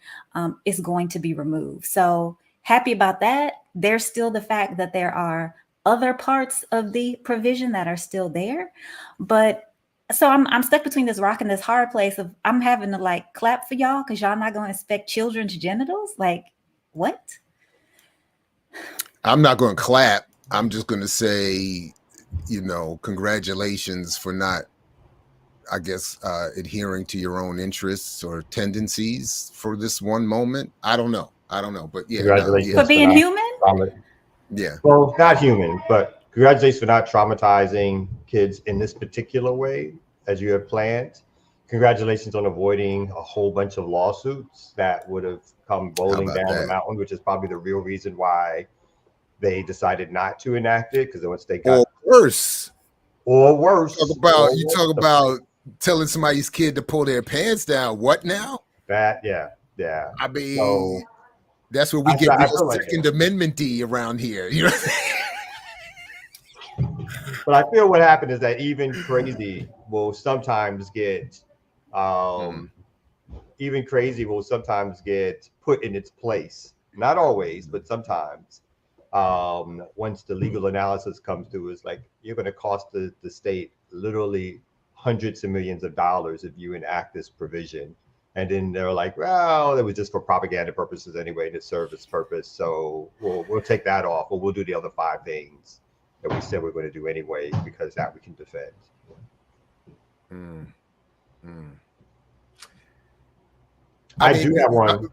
is going to be removed. So happy about that. There's still the fact that there are other parts of the provision that are still there. But so I'm stuck between this rock and this hard place of I'm having to like clap for y'all because y'all not going to inspect children's genitals. Like, what? I'm not going to clap. I'm just going to say, congratulations for not, I guess, adhering to your own interests or tendencies for this one moment. I don't know. But yeah. Congratulations for being human? Yeah. Well, not human, but congratulations for not traumatizing kids in this particular way as you have planned. Congratulations on avoiding a whole bunch of lawsuits that would have come rolling down the mountain, which is probably the real reason why they decided not to enact it, because once they got or worse. You talk about telling somebody's kid to pull their pants down. What now? Yeah. I mean, that's where we get real Second Amendment-y around here. You know. But I feel what happened is that even crazy will sometimes get put in its place. Not always, but sometimes. Once the legal analysis comes through, is like you're going to cost the state literally hundreds of millions of dollars if you enact this provision. And then they're like, well, it was just for propaganda purposes anyway, to serve its purpose. So we'll take that off, or we'll do the other 5 things that we said we're going to do anyway, because that we can defend. I do have one.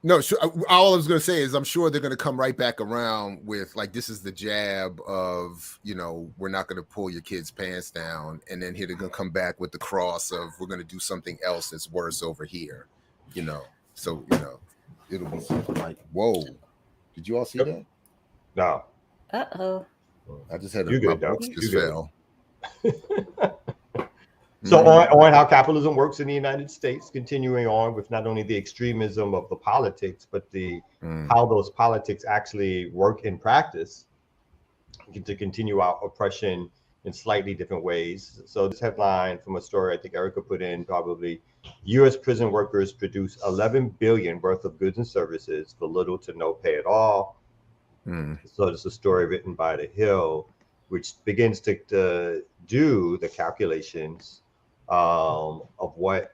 No, sure. All I was going to say is I'm sure they're going to come right back around with like, this is the jab of, we're not going to pull your kids' pants down. And then here they're going to come back with the cross of we're going to do something else that's worse over here, So, it'll be something like, whoa. Did you all see that? No. Uh-oh. I just had my books just fell. So on how capitalism works in the United States, continuing on with not only the extremism of the politics, but how those politics actually work in practice to continue our oppression in slightly different ways. So this headline from a story I think Erica put in, probably, U.S. prison workers produce $11 billion worth of goods and services for little to no pay at all. So it's a story written by The Hill, which begins to do the calculations of what's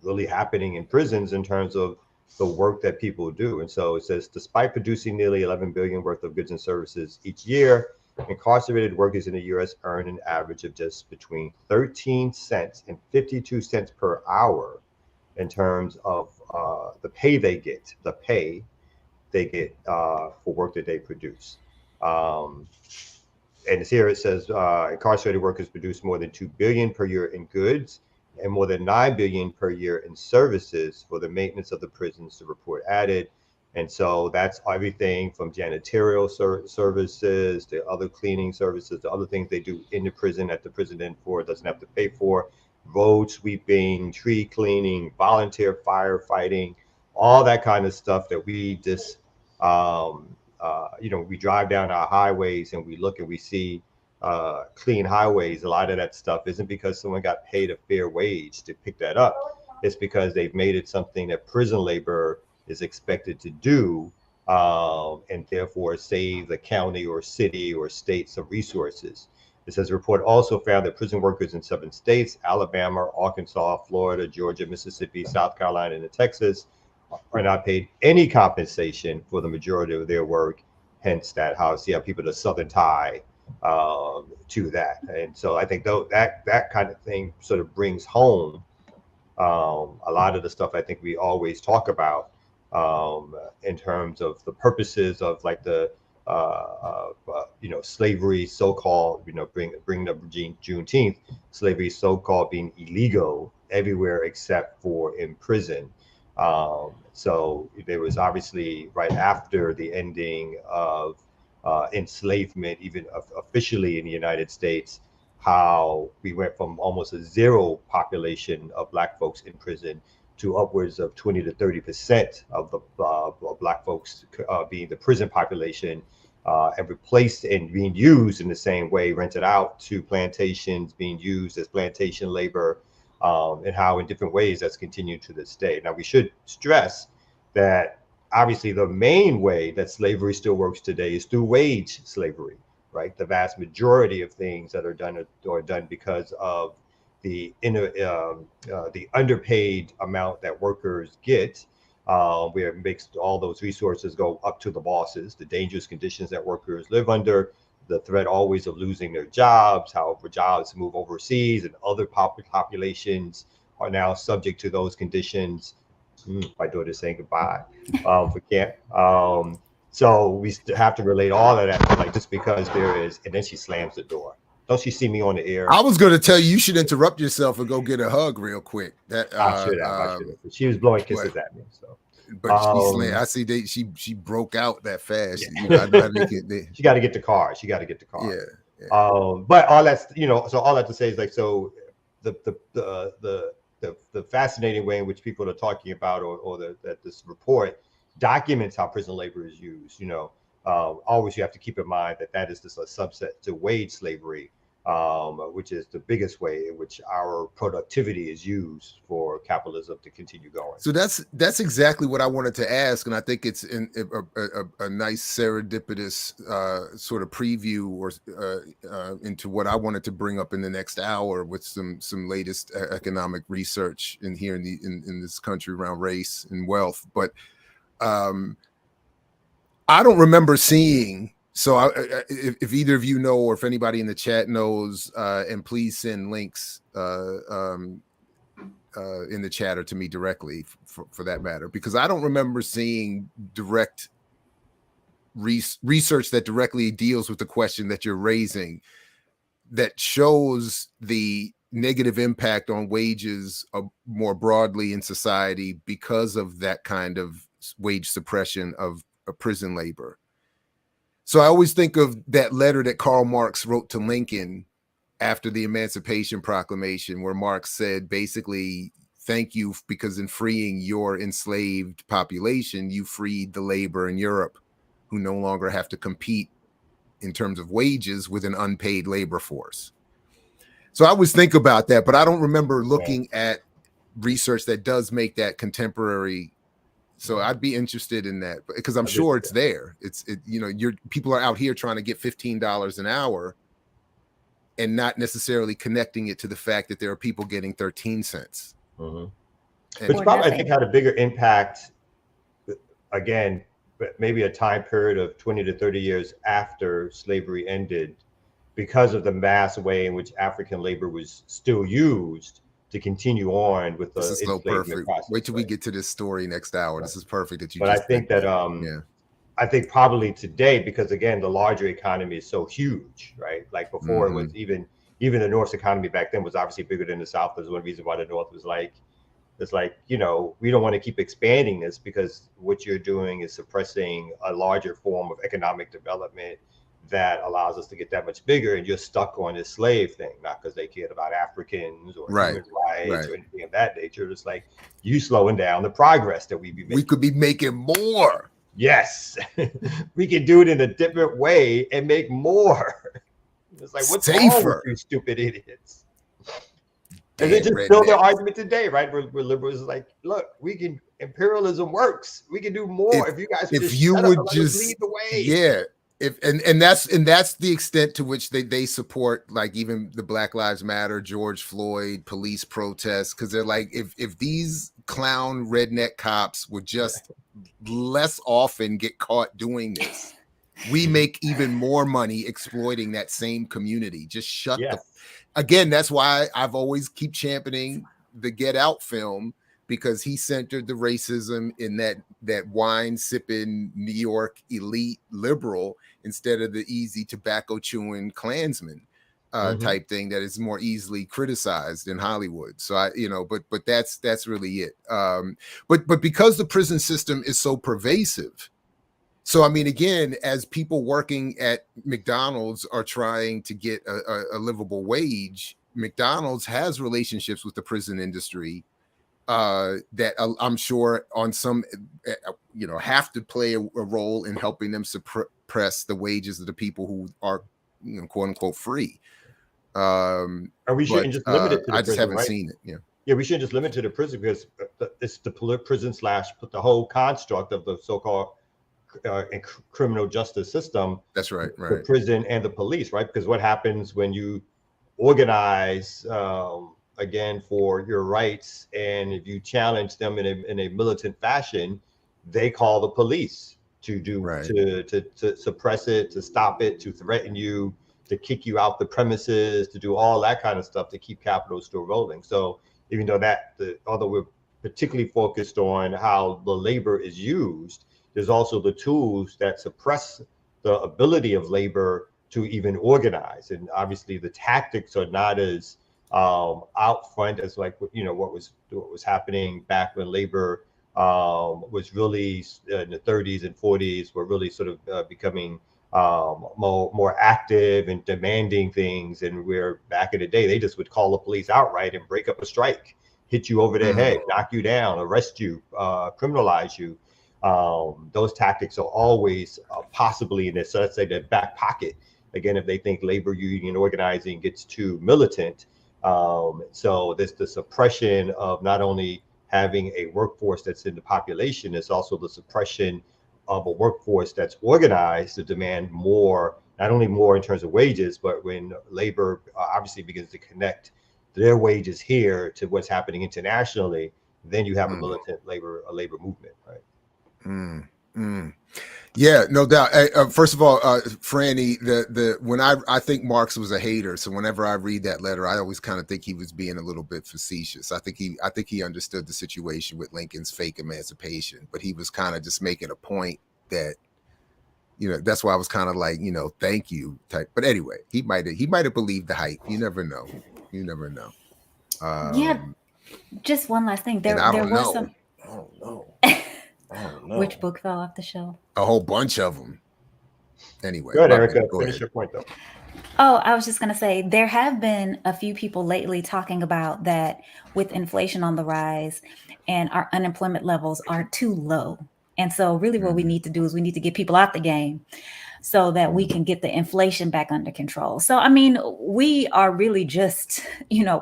really happening in prisons in terms of the work that people do. And so it says, despite producing nearly 11 billion worth of goods and services each year, incarcerated workers in the U.S. earn an average of just between 13 cents and 52 cents per hour in terms of the pay they get for work that they produce. And here it says incarcerated workers produce more than 2 billion per year in goods and more than 9 billion per year in services for the maintenance of the prisons, the report added. And so that's everything from janitorial services to other cleaning services to other things they do in the prison that the prison doesn't have to pay for, road sweeping, tree cleaning, volunteer firefighting, all that kind of stuff that we just, we drive down our highways and we look and we see clean highways. A lot of that stuff isn't because someone got paid a fair wage to pick that up. It's because they've made it something that prison labor is expected to do, and therefore save the county or city or state some resources. It says the report also found that prison workers in 7 states, Alabama, Arkansas, Florida, Georgia, Mississippi, South Carolina, and Texas, are not paid any compensation for the majority of their work. Hence that house, people, the Southern tie to that. And so I think that kind of thing sort of brings home a lot of the stuff I think we always talk about in terms of the purposes of like the slavery, so-called, bring up Juneteenth, slavery so-called being illegal everywhere except for in prison. So there was obviously right after the ending of enslavement, even officially in the United States, how we went from almost a zero population of Black folks in prison to upwards of 20 to 30% of the Black folks being the prison population, and replaced and being used in the same way, rented out to plantations, being used as plantation labor, and how in different ways that's continued to this day. Now, we should stress that obviously the main way that slavery still works today is through wage slavery, right? The vast majority of things that are done because of the underpaid amount that workers get, where it makes all those resources go up to the bosses, the dangerous conditions that workers live under, the threat always of losing their jobs, how jobs move overseas, and other populations are now subject to those conditions. My daughter's saying goodbye for camp. So we have to relate all of that to, like, just because there is, and then she slams the door. Don't she see me on the air? I was going to tell you should interrupt yourself and go get a hug real quick. That I should have. She was blowing kisses at me. So, but I see she broke out that fast. Yeah. She got to get the car. Yeah. But all that's so all that to say is like, so the fascinating way in which people are talking about, or that this report documents how prison labor is used. Always you have to keep in mind that is just a subset to wage slavery, which is the biggest way in which our productivity is used for capitalism to continue going. So that's exactly what I wanted to ask, and I think it's a nice serendipitous sort of preview or into what I wanted to bring up in the next hour with some latest economic research in this country around race and wealth, but. I don't remember seeing. So if either of you know, or if anybody in the chat knows, and please send links in the chat or to me directly for that matter, because I don't remember seeing direct research that directly deals with the question that you're raising, that shows the negative impact on wages more broadly in society because of that kind of wage suppression of prison labor. So I always think of that letter that Karl Marx wrote to Lincoln after the Emancipation Proclamation, where Marx said basically, thank you, because in freeing your enslaved population, you freed the labor in Europe who no longer have to compete in terms of wages with an unpaid labor force. So I always think about that, but I don't remember looking at research that does make that contemporary. So I'd be interested in that, because I'm sure it's there. People are out here trying to get $15 an hour and not necessarily connecting it to the fact that there are people getting 13 cents. Mm-hmm. Which probably, I think, had a bigger impact, again, but maybe a time period of 20 to 30 years after slavery ended, because of the mass way in which African labor was still used to continue on with the enslavement process. Wait till we get to this story next hour. This is perfect that you. But I think that I think probably today, because again the larger economy is so huge, right? Like before, it was even the North's economy back then was obviously bigger than the South. There's one reason why the North was like, it's like, we don't want to keep expanding this, because what you're doing is suppressing a larger form of economic development that allows us to get that much bigger, and you're stuck on this slave thing, not because they cared about Africans or human rights or anything of that nature. It's like you slowing down the progress that we be making. We could be making more. Yes, we can do it in a different way and make more. It's like, what's wrong with you stupid idiots? And they just build their argument today, right? Where liberals is like, look, we can, imperialism works. We can do more if you guys would just lead the way. Yeah. And that's the extent to which they support, like, even the Black Lives Matter, George Floyd, police protests, because they're like, if these clown redneck cops would just less often get caught doing this, we make even more money exploiting that same community. Just shut the. Again, that's why I've always keep championing the Get Out film, because he centered the racism in that wine sipping New York elite liberal instead of the easy tobacco chewing Klansman type thing that is more easily criticized in Hollywood. So but that's really it. But because the prison system is so pervasive. So, I mean, again, as people working at McDonald's are trying to get a livable wage, McDonald's has relationships with the prison industry that I'm sure on some, have to play a role in helping them suppress the wages of the people who are, quote unquote, free. And we shouldn't just limit it to the prison, I just haven't right? seen it. Yeah. Yeah, we shouldn't just limit it to the prison, because it's the prison / the whole construct of the so-called criminal justice system. That's right. The prison and the police, right? Because what happens when you organize again for your rights, and if you challenge them in a militant fashion, they call the police to do to suppress it, to stop it, to threaten you, to kick you out the premises, to do all that kind of stuff to keep capital still rolling. So even though although we're particularly focused on how the labor is used, there's also the tools that suppress the ability of labor to even organize. And obviously the tactics are not as out front as like, what was happening back when labor was really in the 30s and 40s, were really sort of becoming more active and demanding things. And where back in the day, they just would call the police outright and break up a strike, hit you over the head, knock you down, arrest you, criminalize you. Those tactics are always possibly in this, so let's say, their back pocket. Again, if they think labor union organizing gets too militant. So there's the suppression of not only having a workforce that's in the population, it's also the suppression of a workforce that's organized to demand more, not only more in terms of wages, but when labor obviously begins to connect their wages here to what's happening internationally, then you have a militant labor movement, right? Yeah, no doubt. First of all, Franny, when I think Marx was a hater, so whenever I read that letter, I always kind of think he was being a little bit facetious. I think he understood the situation with Lincoln's fake emancipation, but he was kind of just making a point that, that's why I was kind of like, thank you type. But anyway, he might have believed the hype. You never know. Yeah. Just one last thing. There was some. I don't know. Which book fell off the shelf? A whole bunch of them. Anyway. Good, Erica. Finish your point, though. Oh, I was just going to say, there have been a few people lately talking about that with inflation on the rise and our unemployment levels are too low. And so really what we need to do is we need to get people out the game so that we can get the inflation back under control. So, I mean, we are really just,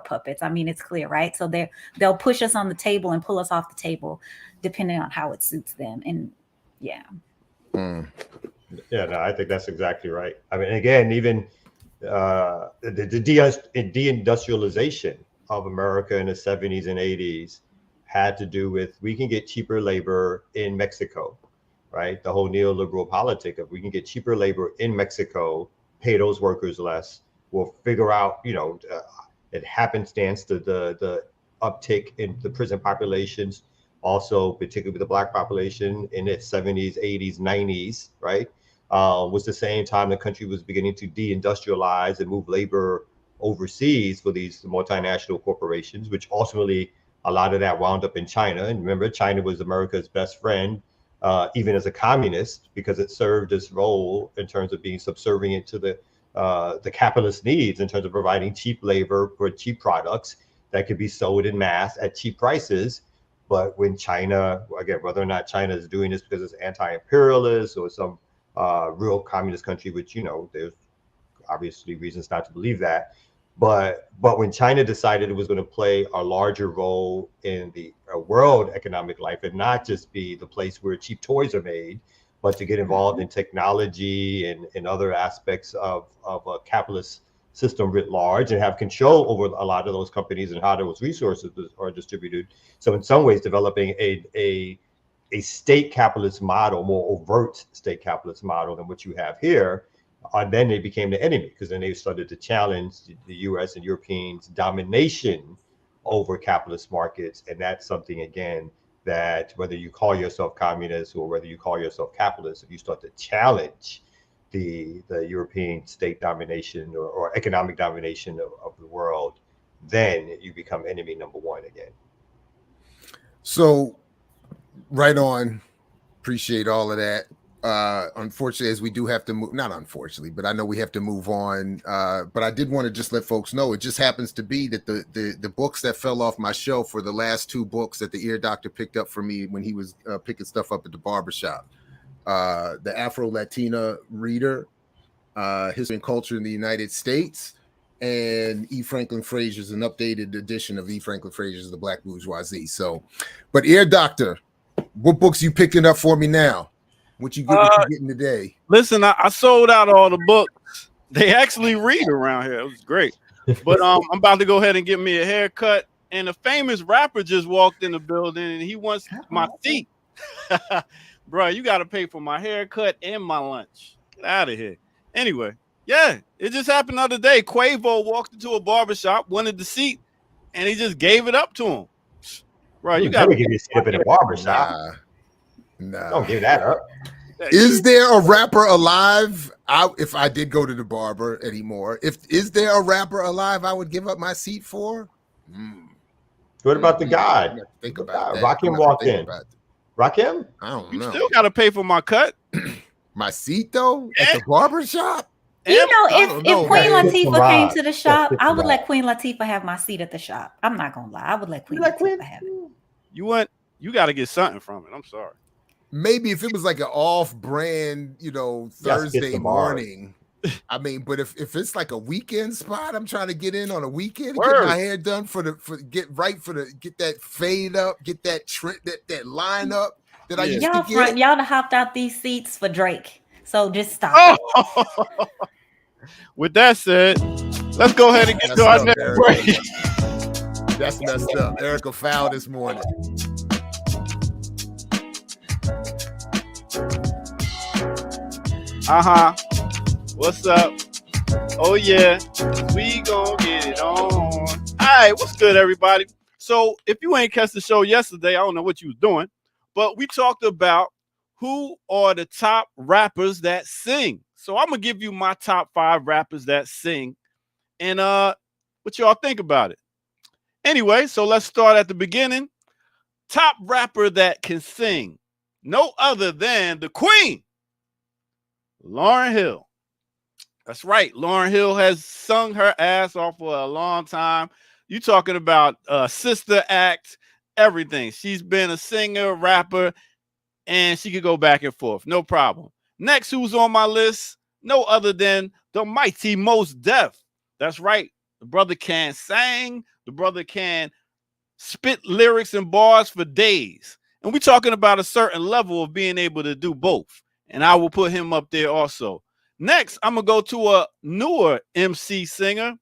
puppets. I mean, it's clear, right? So they'll push us on the table and pull us off the table depending on how it suits them. And yeah. Yeah, no, I think that's exactly right. I mean, again, even the deindustrialization of America in the 70s and 80s had to do with, we can get cheaper labor in Mexico, right? The whole neoliberal politic of, we can get cheaper labor in Mexico, pay those workers less. We'll figure out, it happenstance to the uptick in the prison populations, also particularly with the Black population in its 70s, 80s, 90s, right? Was the same time the country was beginning to deindustrialize and move labor overseas for these multinational corporations, which ultimately a lot of that wound up in China. And remember, China was America's best friend even as a communist, because it served its role in terms of being subservient to the capitalist needs in terms of providing cheap labor for cheap products that could be sold in mass at cheap prices. But when China, again, whether or not China is doing this because it's anti-imperialist or some real communist country, which, there's obviously reasons not to believe that. But when China decided it was going to play a larger role in the world economic life and not just be the place where cheap toys are made, but to get involved in technology and other aspects of a capitalist system writ large and have control over a lot of those companies and how those resources are distributed. So in some ways, developing a state capitalist model, more overt state capitalist model than what you have here. Then they became the enemy, because then they started to challenge the US and Europeans' domination over capitalist markets. And that's something, again, that whether you call yourself communist or whether you call yourself capitalist, if you start to challenge the European state domination or economic domination of the world, then you become enemy number one again. So right on. Appreciate all of that. Unfortunately, as we do have to move, not unfortunately, but I know we have to move on. But I did want to just let folks know, it just happens to be that the books that fell off my shelf were the last two books that the ear doctor picked up for me when he was picking stuff up at the barbershop. The Afro-Latina Reader, History and Culture in the United States, and E. Franklin Frazier's, an updated edition of E. Franklin Frazier's The Black Bourgeoisie. So, but ear doctor, what books you picking up for me now? What you getting today? Listen, I sold out all the books. They actually read around here. It was great. But I'm about to go ahead and get me a haircut. And a famous rapper just walked in the building and he wants my seat. Bro, you got to pay for my haircut and my lunch. Get out of here. Anyway, yeah, it just happened the other day. Quavo walked into a barbershop, wanted the seat, and he just gave it up to him. Bro, you got to give you a seat up in a barbershop. Nah. Don't give that up. Is there a rapper alive? If I did go to the barber anymore, is there a rapper alive I would give up my seat for? What about the guy? Think about that. Rakim walked in. Rakim? I don't know. You still got to pay for my cut. My seat though at the barbershop. If Queen Latifah came to the shop, I would let Queen Latifah have my seat at the shop. I'm not gonna lie, I would let Queen Latifah have it. You got to get something from it. I'm sorry. Maybe if it was like an off-brand, Thursday morning. I mean, but if it's like a weekend spot, I'm trying to get in on a weekend, get my hair done get that fade up, get that trend, that line up that I used to get. Y'all hopped out these seats for Drake, so just stop. With that said, let's go ahead and get to our next break. That's messed up. Erica fouled this morning. What's up? Oh yeah, we gonna get it on. All right, what's good, everybody? So if you ain't catch the show yesterday, I don't know what you was doing, but we talked about who are the top rappers that sing. So I'm gonna give you my top 5 rappers that sing, and what y'all think about it. Anyway, so let's start at the beginning. Top rapper that can sing, no other than the Queen, Lauryn Hill. That's right. Lauryn Hill has sung her ass off for a long time. You talking about Sister Act, everything. She's been a singer, rapper, and she could go back and forth. No problem. Next, who's on my list? No other than the mighty Mos Def. That's right. The brother can sing. The brother can spit lyrics and bars for days. And we're talking about a certain level of being able to do both. And I will put him up there also. Next, I'm going to go to a newer MC singer,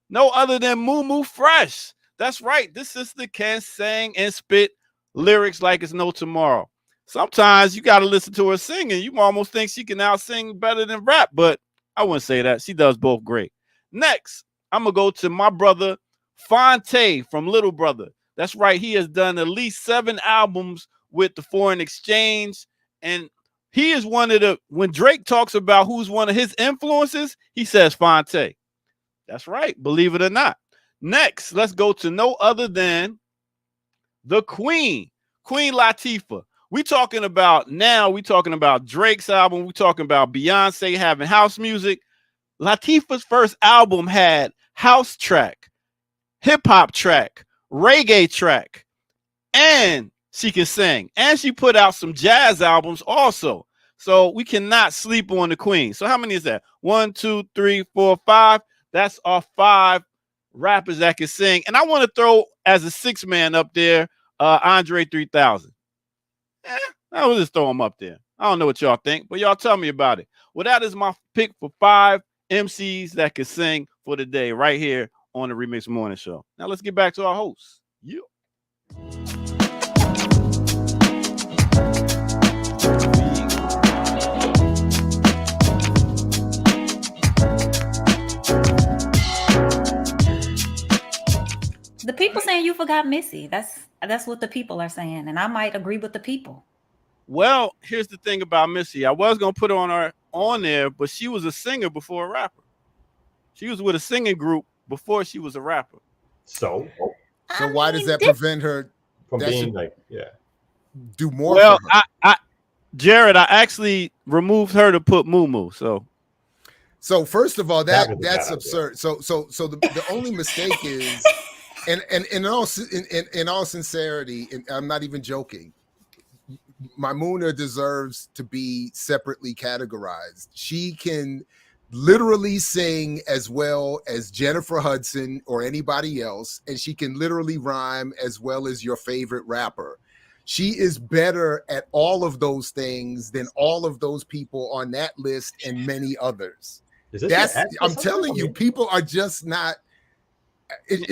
no other than Moo Fresh. That's right. This sister can sing and spit lyrics like it's no tomorrow. Sometimes you got to listen to her singing. You almost think she can now sing better than rap, but I wouldn't say that. She does both great. Next, I'm going to go to my brother, Fonte from Little Brother. That's right. He has done at least 7 albums with the Foreign Exchange, and he is one of the, when Drake talks about who's one of his influences, he says Fonte. That's right. Believe it or not. Next, let's go to no other than the Queen, Queen Latifah. We talking about Drake's album. We talking about Beyonce having house music. Latifah's first album had house track, hip hop track, reggae track, and she can sing. And she put out some jazz albums also. So we cannot sleep on the queen. So how many is that? 1, 2, 3, 4, 5. That's our 5 rappers that can sing. And I want to throw as a 6th man up there, Andre 3000. I will just throw him up there. I don't know what y'all think, but y'all tell me about it. Well, that is my pick for 5 MCs that can sing for the day right here on the Remix Morning Show. Now let's get back to our hosts. Yeah. The people saying you forgot Missy. That's what the people are saying, and I might agree with the people. Well, here's the thing about Missy. I was gonna put her on there, but she was a singer before a rapper. She was with a singing group before she was a rapper. So why does that prevent her from being do more? Well, Jared, I actually removed her to put Moo. So first of all, that's absurd. So the only mistake is, and in all sincerity, and I'm not even joking, Maimouna deserves to be separately categorized. She can literally sing as well as Jennifer Hudson or anybody else, and she can literally rhyme as well as your favorite rapper. She is better at all of those things than all of those people on that list and many others. I'm telling you, people are just not.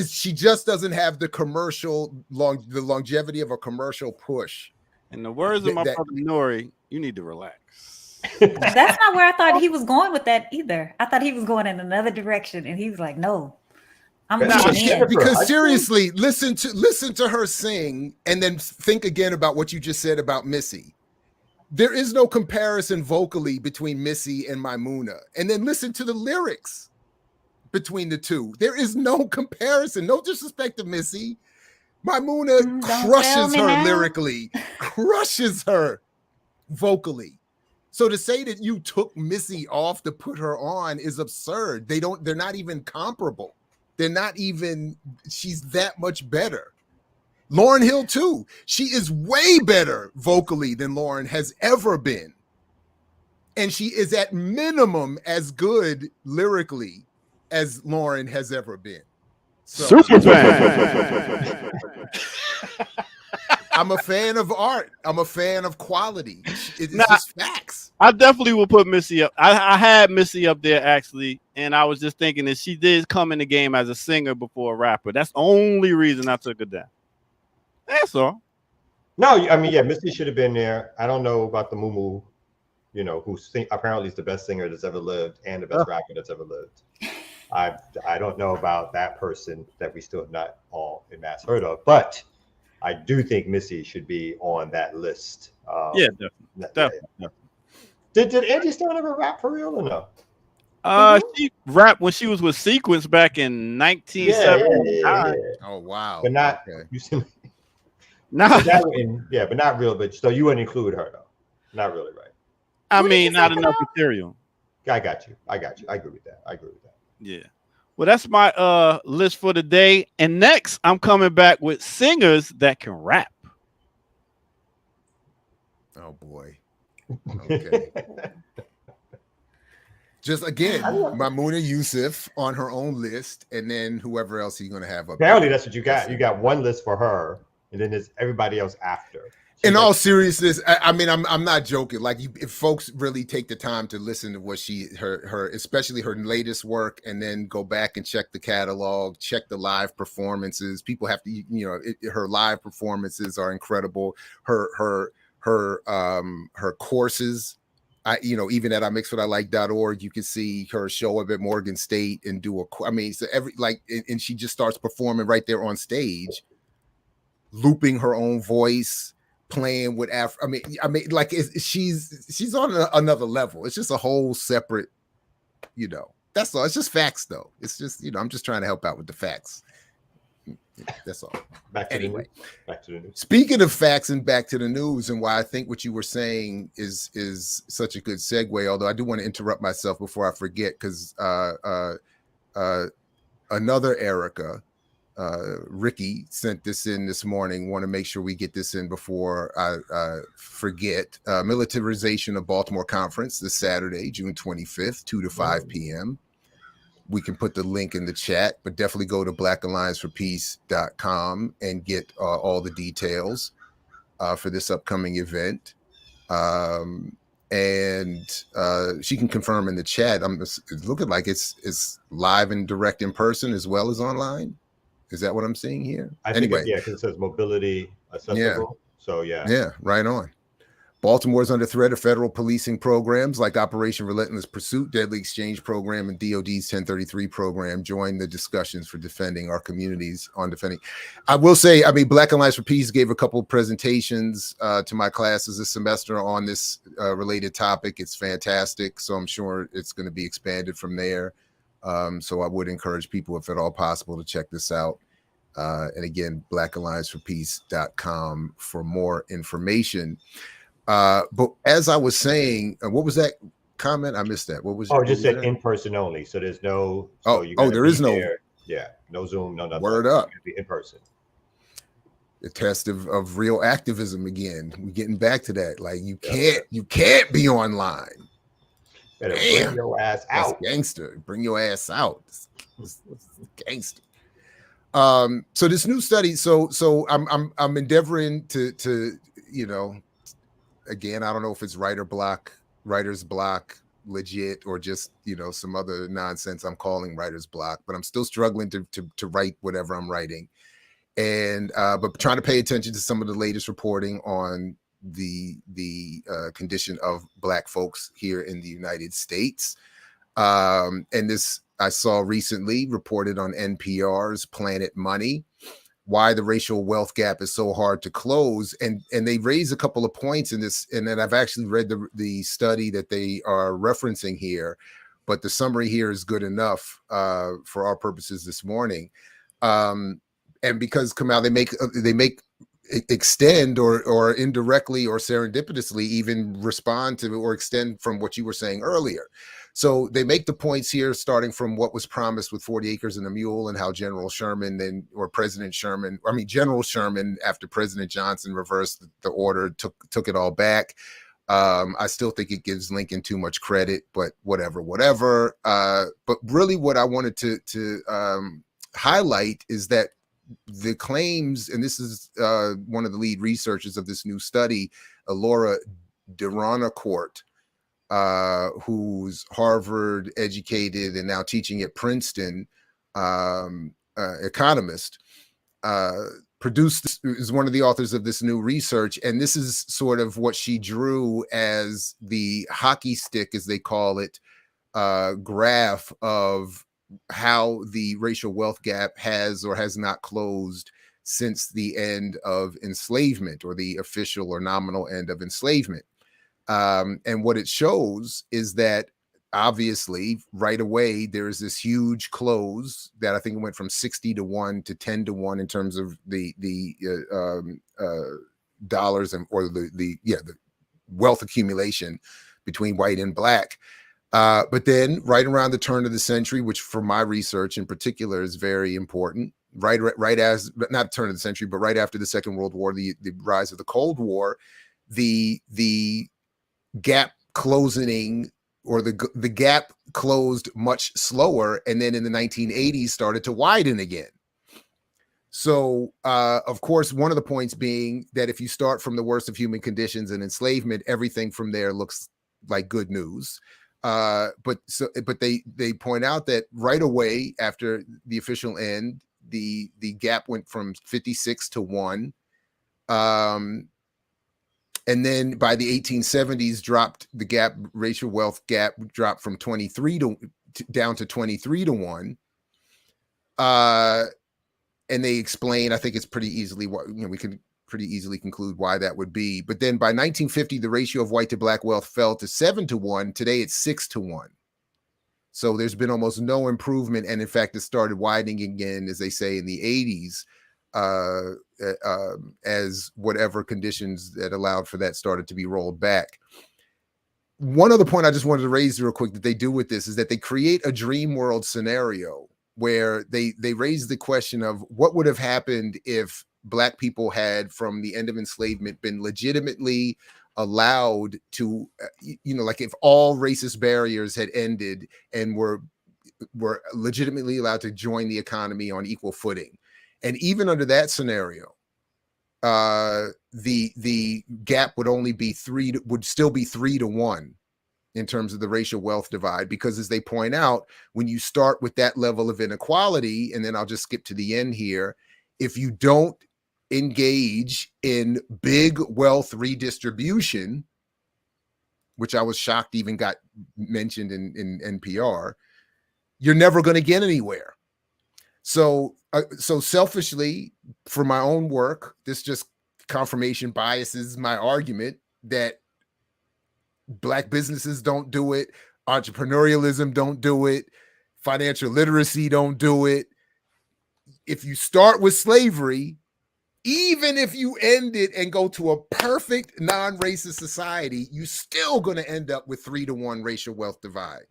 She just doesn't have the the longevity of a commercial push. In the words of my brother Nori, you need to relax. That's not where I thought he was going with that either. I thought he was going in another direction, and he was like, "No, I'm going in." Because seriously, listen to her sing, and then think again about what you just said about Missy. There is no comparison vocally between Missy and Maimouna, and then listen to the lyrics between the two. There is no comparison. No disrespect to Missy. Maimouna crushes her lyrically, crushes her vocally. So to say that you took Missy off to put her on is absurd. They're not even comparable. She's that much better. Lauryn Hill too. She is way better vocally than Lauryn has ever been. And she is at minimum as good lyrically as Lauryn has ever been. So, super fan. I'm a fan of art. I'm a fan of quality. It's just facts. I definitely will put Missy up. I had Missy up there actually, and I was just thinking that she did come in the game as a singer before a rapper. That's the only reason I took her down. That's all. No, I mean, yeah, Missy should have been there. I don't know about the Moo, who apparently is the best singer that's ever lived and the best rapper that's ever lived. I don't know about that person that we still have not all en masse heard of, but I do think Missy should be on that list. Yeah, definitely. Did Angie Stone ever rap for real or no? She rapped when she was with Sequence back in 1979. Yeah. Oh wow! But not but not real. But so you wouldn't include her though. Not really, right? I mean, not enough material. I got you. I agree with that. Yeah. Well, that's my list for the day. And next, I'm coming back with singers that can rap. Oh boy. Okay. Just again, Maimouna Yusuf on her own list, and then whoever else he's going to have up. Apparently, that's what you got. You got one list for her, and then there's everybody else after. In all seriousness, I mean, I'm not joking. Like, if folks really take the time to listen to what her, especially her latest work, and then go back and check the catalog, check the live performances. People have to, her live performances are incredible. Her courses. Even at imixwhatilike.org, you can see her show up at Morgan State and and she just starts performing right there on stage, looping her own voice, playing with she's on another level. It's just a whole separate, that's all. It's just facts though. It's just, I'm just trying to help out with the facts. That's all. Back to anyway, back to the news. Speaking of facts and back to the news, and why I think what you were saying is such a good segue. Although I do want to interrupt myself before I forget, because another Erica, Ricky, sent this in this morning. Want to make sure we get this in before I forget. Militarization of Baltimore Conference this Saturday, June 25th, 2 to 5 p.m. We can put the link in the chat, but definitely go to blackallianceforpeace.com and get all the details for this upcoming event. And she can confirm in the chat. It's looking like it's live and direct in person as well as online. Is that what I'm seeing here? Anyway, because it says mobility accessible. Yeah. So yeah. Yeah, right on. Baltimore is under threat of federal policing programs like Operation Relentless Pursuit, Deadly Exchange Program, and DOD's 1033 program. Join the discussions for defending our communities on defending. I will say, Black Alliance for Peace gave a couple of presentations to my classes this semester on this related topic. It's fantastic. So I'm sure it's going to be expanded from there. So I would encourage people, if at all possible, to check this out. And again, blackallianceforpeace.com for more information. But as I was saying, what was that comment? I missed that. What was? Oh, just said in person only. So there's no. So there is no. Yeah, no Zoom, no nothing. Word up. Be in person. The test of real activism again. We're getting back to that. Like you can't be online. Better bring your ass out. That's gangster. Bring your ass out. It's gangster. So this new study. So I'm endeavoring to again, I don't know if it's writer's block legit or just, some other nonsense I'm calling writer's block, but I'm still struggling to write whatever I'm writing. And, but trying to pay attention to some of the latest reporting on the condition of Black folks here in the United States. And this I saw recently reported on NPR's Planet Money, why the racial wealth gap is so hard to close. And they raise a couple of points in this, and then I've actually read the study that they are referencing here, but the summary here is good enough for our purposes this morning. And because Kamal, they make extend or indirectly or serendipitously even respond to or extend from what you were saying earlier. So they make the points here, starting from what was promised with 40 acres and a mule, and how General Sherman General Sherman, after President Johnson reversed the order, took it all back. I still think it gives Lincoln too much credit, but whatever. But really what I wanted to highlight is that the claims, and this is one of the lead researchers of this new study, Laura Deranacourt, who's Harvard educated and now teaching at Princeton, economist, is one of the authors of this new research. And this is sort of what she drew as the hockey stick, as they call it, graph of how the racial wealth gap has or has not closed since the end of enslavement, or the official or nominal end of enslavement. And what it shows is that obviously right away there's this huge close that I think it went from 60-1 to 10-1 in terms of the dollars or the wealth accumulation between white and Black. But then right around the turn of the century, which for my research in particular is very important, right as, not turn of the century, but right after the Second World War, the rise of the Cold War, the gap closing, or the gap closed much slower, and then in the 1980s started to widen again. So, of course, one of the points being that if you start from the worst of human conditions and enslavement, everything from there looks like good news. But they point out that right away after the official end, the gap went from 56-1. And then by the 1870s, the racial wealth gap dropped from 23 down to 23-1. And they explain, I think it's pretty easily what, we can pretty easily conclude why that would be. But then by 1950, the ratio of white to Black wealth fell to 7-1. Today it's 6-1. So there's been almost no improvement. And in fact, it started widening again, as they say, in the 80s, as whatever conditions that allowed for that started to be rolled back. One other point I just wanted to raise real quick that they do with this is that they create a dream world scenario where they raise the question of what would have happened if Black people had, from the end of enslavement, been legitimately allowed to, like if all racist barriers had ended and were legitimately allowed to join the economy on equal footing. And even under that scenario, the gap would still be 3 to 1 in terms of the racial wealth divide, because as they point out, when you start with that level of inequality, and then I'll just skip to the end here, if you don't engage in big wealth redistribution, which I was shocked even got mentioned in NPR, you're never going to get anywhere. So selfishly, for my own work, this just confirmation biases my argument that Black businesses don't do it, entrepreneurialism don't do it, financial literacy don't do it. If you start with slavery, even if you end it and go to a perfect non-racist society, you're still going to end up with 3 to 1 racial wealth divide.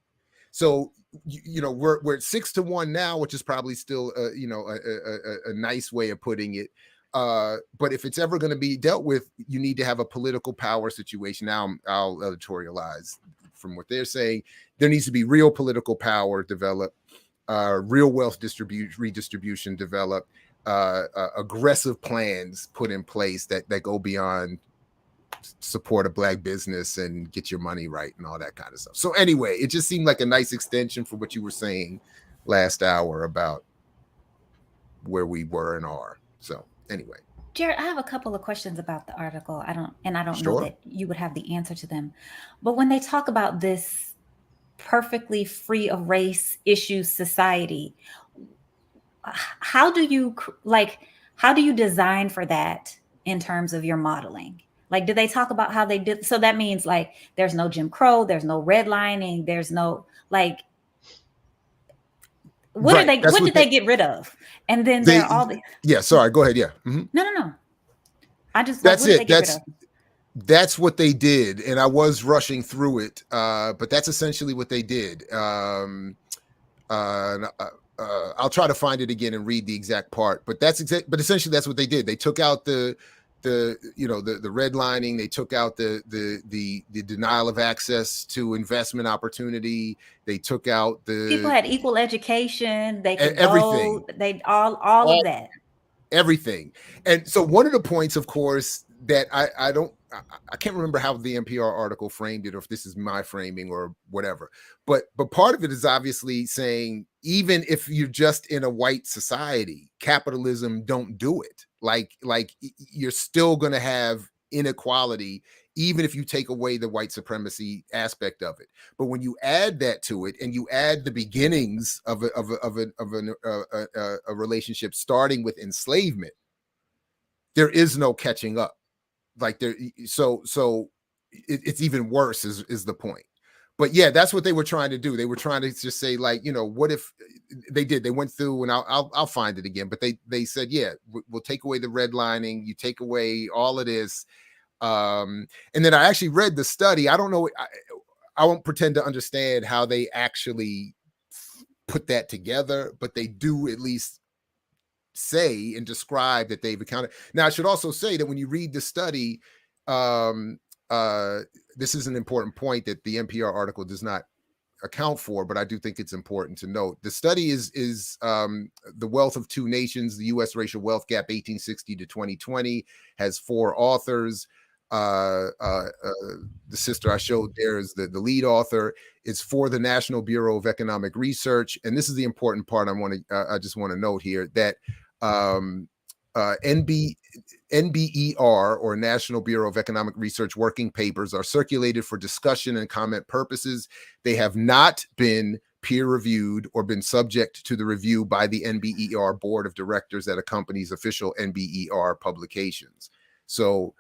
So, we're at 6 to 1 now, which is probably still, a nice way of putting it. But if it's ever going to be dealt with, you need to have a political power situation. Now I'll editorialize from what they're saying. There needs to be real political power developed, real wealth redistribution developed, aggressive plans put in place that go beyond support a Black business and get your money right and all that kind of stuff. So anyway, it just seemed like a nice extension for what you were saying last hour about where we were and are. So anyway, Jared, I have a couple of questions about the article. I don't Sure. know that you would have the answer to them. But when they talk about this perfectly free of race issues society, how do you design for that in terms of your modeling? Like, do they talk about how they did? So that means like there's no Jim Crow, there's no redlining, there's no what Right, did they get rid of? And then there are all the sorry, go ahead. Yeah. Mhm. No. I just That's what did it. they get rid of? That's what they did, and I was rushing through it, but that's essentially what they did. I'll try to find it again and read the exact part, but but essentially that's what they did. They took out the redlining. They took out the denial of access to investment opportunity. They took out People had equal education. They could everything. vote. They all of that. Everything. And so one of the points, of course, that I can't remember how the NPR article framed it, or if this is my framing or whatever, but part of it is obviously saying, even if you're just in a white society, capitalism don't do it. Like you're still going to have inequality, even if you take away the white supremacy aspect of it. But when you add that to it, and you add the beginnings of a relationship starting with enslavement, there is no catching up. Like so it's even worse is the point. But yeah, that's what they were trying to do. They were trying to just say, like, what if they went through, and I'll find it again, but they said, yeah, we'll take away the redlining, you take away all of this. And then I actually read the study. I don't know, I won't pretend to understand how they actually put that together, but they do at least say and describe that they've accounted. Now, I should also say that when you read the study, this is an important point that the NPR article does not account for, but I do think it's important to note. The study is The Wealth of Two Nations, the U.S. Racial Wealth Gap, 1860 to 2020, has 4 authors. The sister I showed there is the lead author. It's for the National Bureau of Economic Research. And this is the important part I just want to note here, that NBER, or National Bureau of Economic Research, working papers are circulated for discussion and comment purposes. They have not been peer-reviewed or been subject to the review by the NBER board of directors that accompanies official NBER publications. So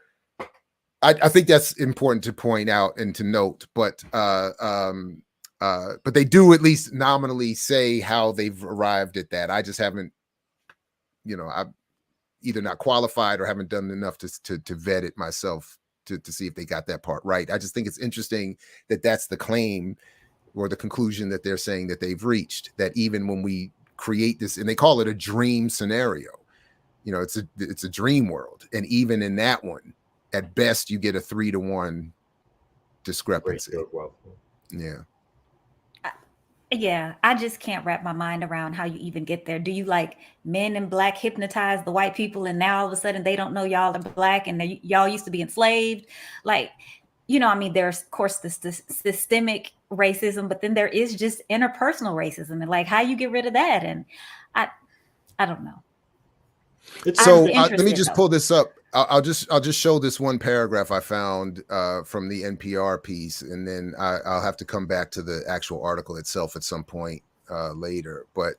I think that's important to point out and to note. But But they do at least nominally say how they've arrived at that. I just haven't, I've either not qualified or haven't done enough to vet it myself to see if they got that part right. I just think it's interesting that that's the claim or the conclusion that they're saying that they've reached, that even when we create this, and they call it a dream scenario, it's a dream world. And even in that one, at best, you get a 3-to-1 discrepancy. Yeah. Yeah, I just can't wrap my mind around how you even get there. Do you like Men in Black hypnotize the white people and now all of a sudden they don't know y'all are black and y'all used to be enslaved? Like, there's of course this systemic racism, but then there is just interpersonal racism, and like how you get rid of that. And I don't know. So let me just pull this up. I'll just show this one paragraph I found from the NPR piece, and then I'll have to come back to the actual article itself at some point later. But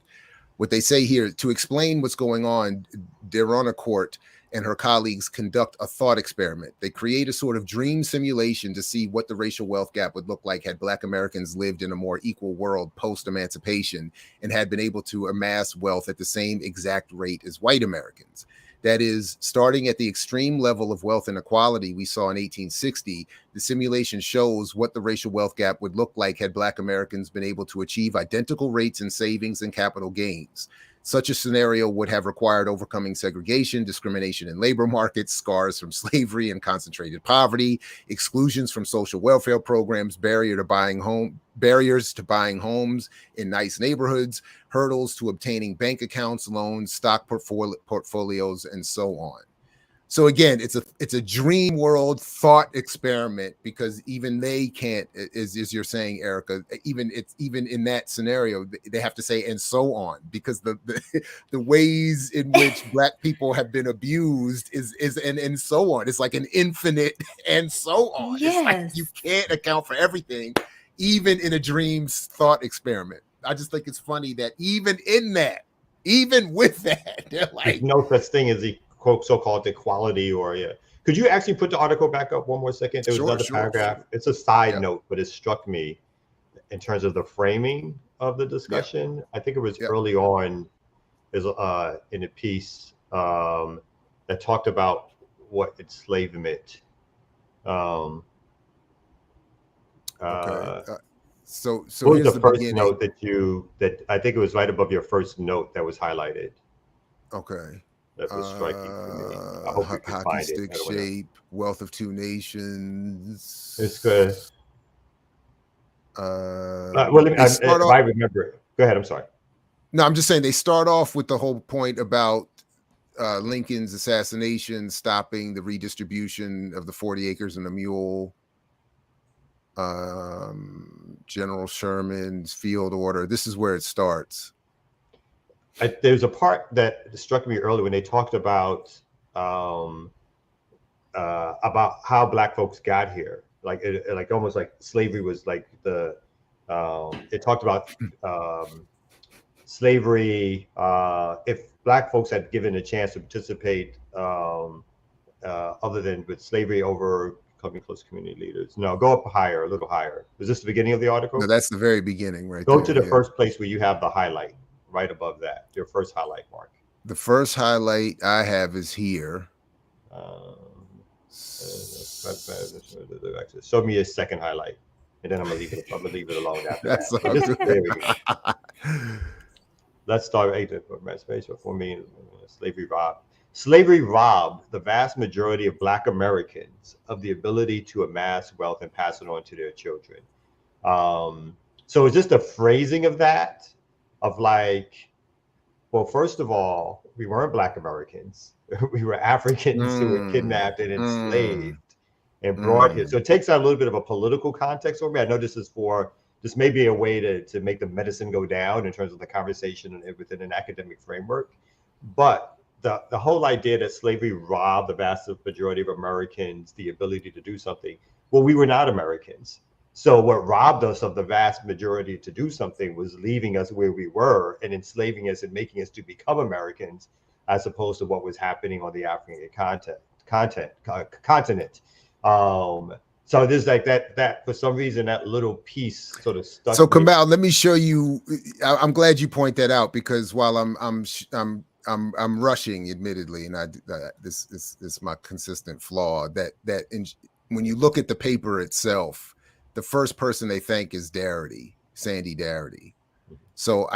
what they say here, to explain what's going on, Derona Court and her colleagues conduct a thought experiment. They create a sort of dream simulation to see what the racial wealth gap would look like had Black Americans lived in a more equal world post-emancipation and had been able to amass wealth at the same exact rate as white Americans. That is, starting at the extreme level of wealth inequality we saw in 1860, the simulation shows what the racial wealth gap would look like had Black Americans been able to achieve identical rates in savings and capital gains. Such a scenario would have required overcoming segregation, discrimination in labor markets, scars from slavery and concentrated poverty, exclusions from social welfare programs, barriers to buying homes in nice neighborhoods, hurdles to obtaining bank accounts, loans, stock portfolios, and so on. So again, it's a dream world thought experiment, because even they can't, as you're saying, Erica, even in that scenario, they have to say and so on, because the ways in which Black people have been abused is and so on. It's like an infinite and so on. Yes. It's like you can't account for everything, even in a dreams thought experiment. I just think it's funny that even with that, they're like, there's no such thing as the so-called equality. Or could you actually put the article back up one more second? There was another paragraph. It's a side note, but it struck me in terms of the framing of the discussion. I think it was early on, is in a piece that talked about what enslavement. So what was here's the first beginning. note that I think it was right above your first note that was highlighted. Okay. That was striking for me. I hope you can hockey find stick it. shape, wealth of two nations. It's good. Well, if I remember it. Go ahead. I'm sorry. No, I'm just saying they start off with the whole point about Lincoln's assassination, stopping the redistribution of the 40 acres and a mule. General Sherman's field order. This is where it starts. There's a part that struck me earlier when they talked about how Black folks got here, like almost like slavery was like the. It talked about slavery. If Black folks had given a chance to participate, other than with slavery over coming close community leaders. No, go up higher, a little higher. Is this the beginning of the article? No, that's the very beginning, right? Go to the first place where you have the highlight. Right above that, your first highlight mark. The first highlight I have is here. Show me your second highlight, and then I'm gonna leave it alone after That's that. There we go. Let's start for me. Slavery robbed the vast majority of Black Americans of the ability to amass wealth and pass it on to their children. So it's just a phrasing of that. Of like, well, first of all, we weren't Black Americans. We were Africans who were kidnapped and enslaved and brought here. So it takes out a little bit of a political context for me. I know this may be a way to make the medicine go down in terms of the conversation within an academic framework. But the whole idea that slavery robbed the vast majority of Americans the ability to do something. Well, we were not Americans. So what robbed us of the vast majority to do something was leaving us where we were and enslaving us and making us to become Americans, as opposed to what was happening on the African continent. So there's like that for some reason that little piece sort of stuck. So Kamal, let me show you. I'm glad you point that out, because while I'm rushing, admittedly, and this is my consistent flaw, when you look at the paper itself, the first person they thank is Sandy Darity. So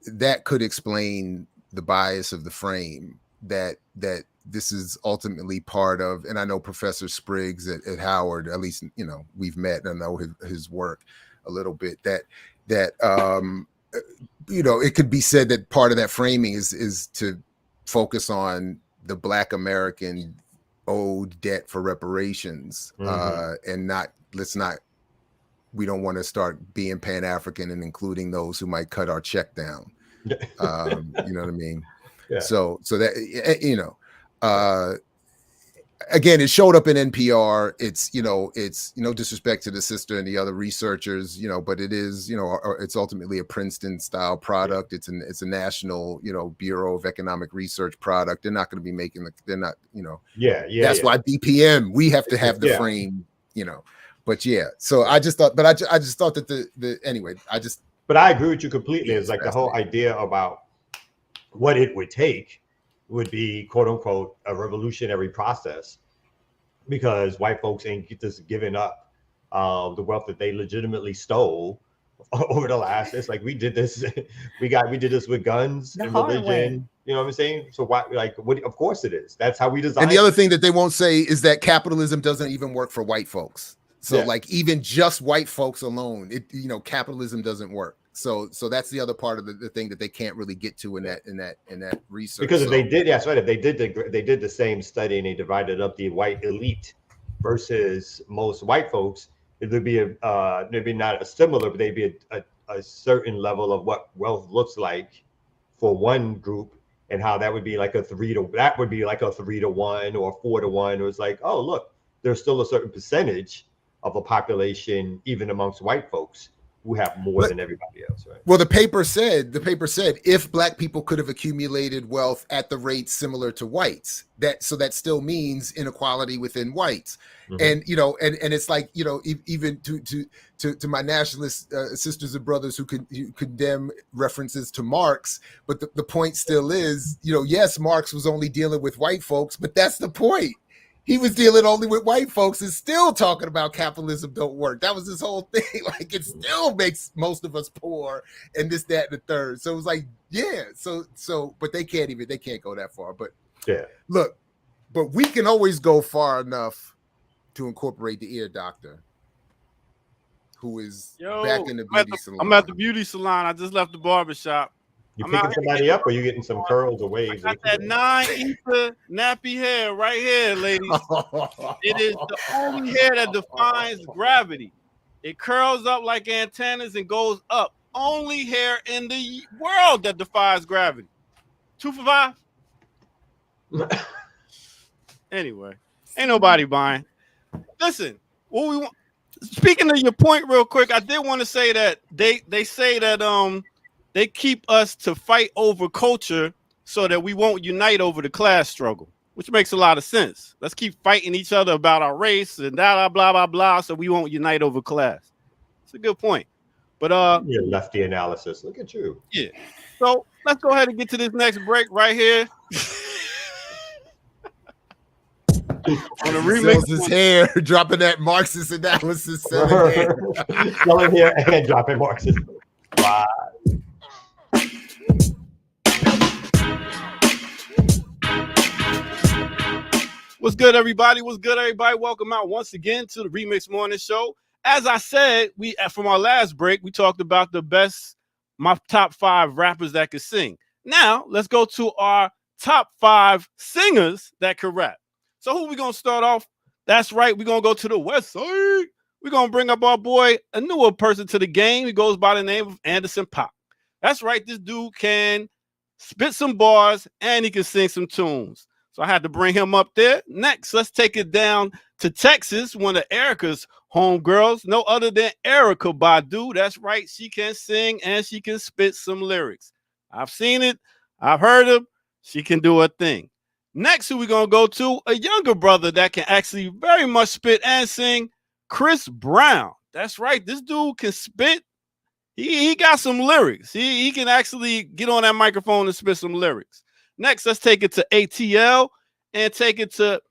that could explain the bias of the frame that this is ultimately part of. And I know Professor Spriggs at Howard, at least, you know, we've met and I know his work a little bit, that you know, it could be said that part of that framing is to focus on the Black American owed debt for reparations, and we don't want to start being Pan-African and including those who might cut our check down. You know what I mean? Yeah. So that, you know, again, it showed up in NPR. It's no disrespect to the sister and the other researchers, you know, but it is, you know, it's ultimately a Princeton style product. It's a national, you know, Bureau of Economic Research product. They're not going to be making they're not, you know. That's why BPM, we have to have the frame, you know. But yeah, so I just thought, I just thought that anyway, But I agree with you completely. It's like the whole idea about what it would take would be, quote unquote, a revolutionary process, because white folks ain't just giving up the wealth that they legitimately stole over the last. It's like we did this, we did this with guns and religion. You know what I'm saying? So why, like, what? Of course it is. That's how we design. And the other thing that they won't say is that capitalism doesn't even work for white folks. So like even just white folks alone, you know, capitalism doesn't work. So that's the other part of the thing that they can't really get to in that research. Because if they did, that's right. If they did the same study and they divided up the white elite versus most white folks, there'd be maybe not a similar, but they'd be a certain level of what wealth looks like for one group, and how that would be like a 3 to 1 or 4 to 1. It was like, oh look, there's still a certain percentage of a population, even amongst white folks, who have more than everybody else, right? Well, the paper said if Black people could have accumulated wealth at the rate similar to whites, that still means inequality within whites. And you know, and it's like, you know, even to my nationalist sisters and brothers who condemn references to Marx, but the point still is, you know, yes, Marx was only dealing with white folks, but that's the point. He was dealing only with white folks and still talking about capitalism don't work. That was his whole thing. Like, it still makes most of us poor and this, that, and the third. So it was like, yeah. So, but they can't go that far. But yeah, look, but we can always go far enough to incorporate the ear doctor, who is back in the beauty salon. I'm at the beauty salon. I just left the barbershop. You picking somebody up, or you getting some curls or waves? I got that 9 ether nappy hair right here, ladies. It is the only hair that defines gravity. It curls up like antennas and goes up. Only hair in the world that defies gravity. 2 for $5. Anyway, ain't nobody buying. Listen, what we want. Speaking of your point, real quick, I did want to say that they say that they keep us to fight over culture so that we won't unite over the class struggle, which makes a lot of sense. Let's keep fighting each other about our race and blah, blah, blah, blah, so we won't unite over class. It's a good point. But your lefty analysis. Look at you. Yeah. So let's go ahead and get to this next break right here. On the remix, his hair, dropping that Marxist analysis. Selling hair and dropping Marxist. Wow. What's good, everybody? What's good, everybody? Welcome out once again to the Remix Morning Show. As I said, from our last break, we talked about my top 5 rappers that could sing. Now, let's go to our top 5 singers that could rap. So who we going to start off? That's right, we're going to go to the West Side. We're going to bring up our boy, a newer person to the game. He goes by the name of Anderson .Paak. That's right, this dude can spit some bars and he can sing some tunes. So I had to bring him up there. Next, let's take it down to Texas, one of Erica's homegirls, no other than Erykah Badu. That's right, she can sing and she can spit some lyrics. I've seen it. I've heard her. She can do her thing. Next, who we going to go to? A younger brother that can actually very much spit and sing, Chris Brown. That's right. This dude can spit. He got some lyrics. He can actually get on that microphone and spit some lyrics. Next, let's take it to ATL and take it to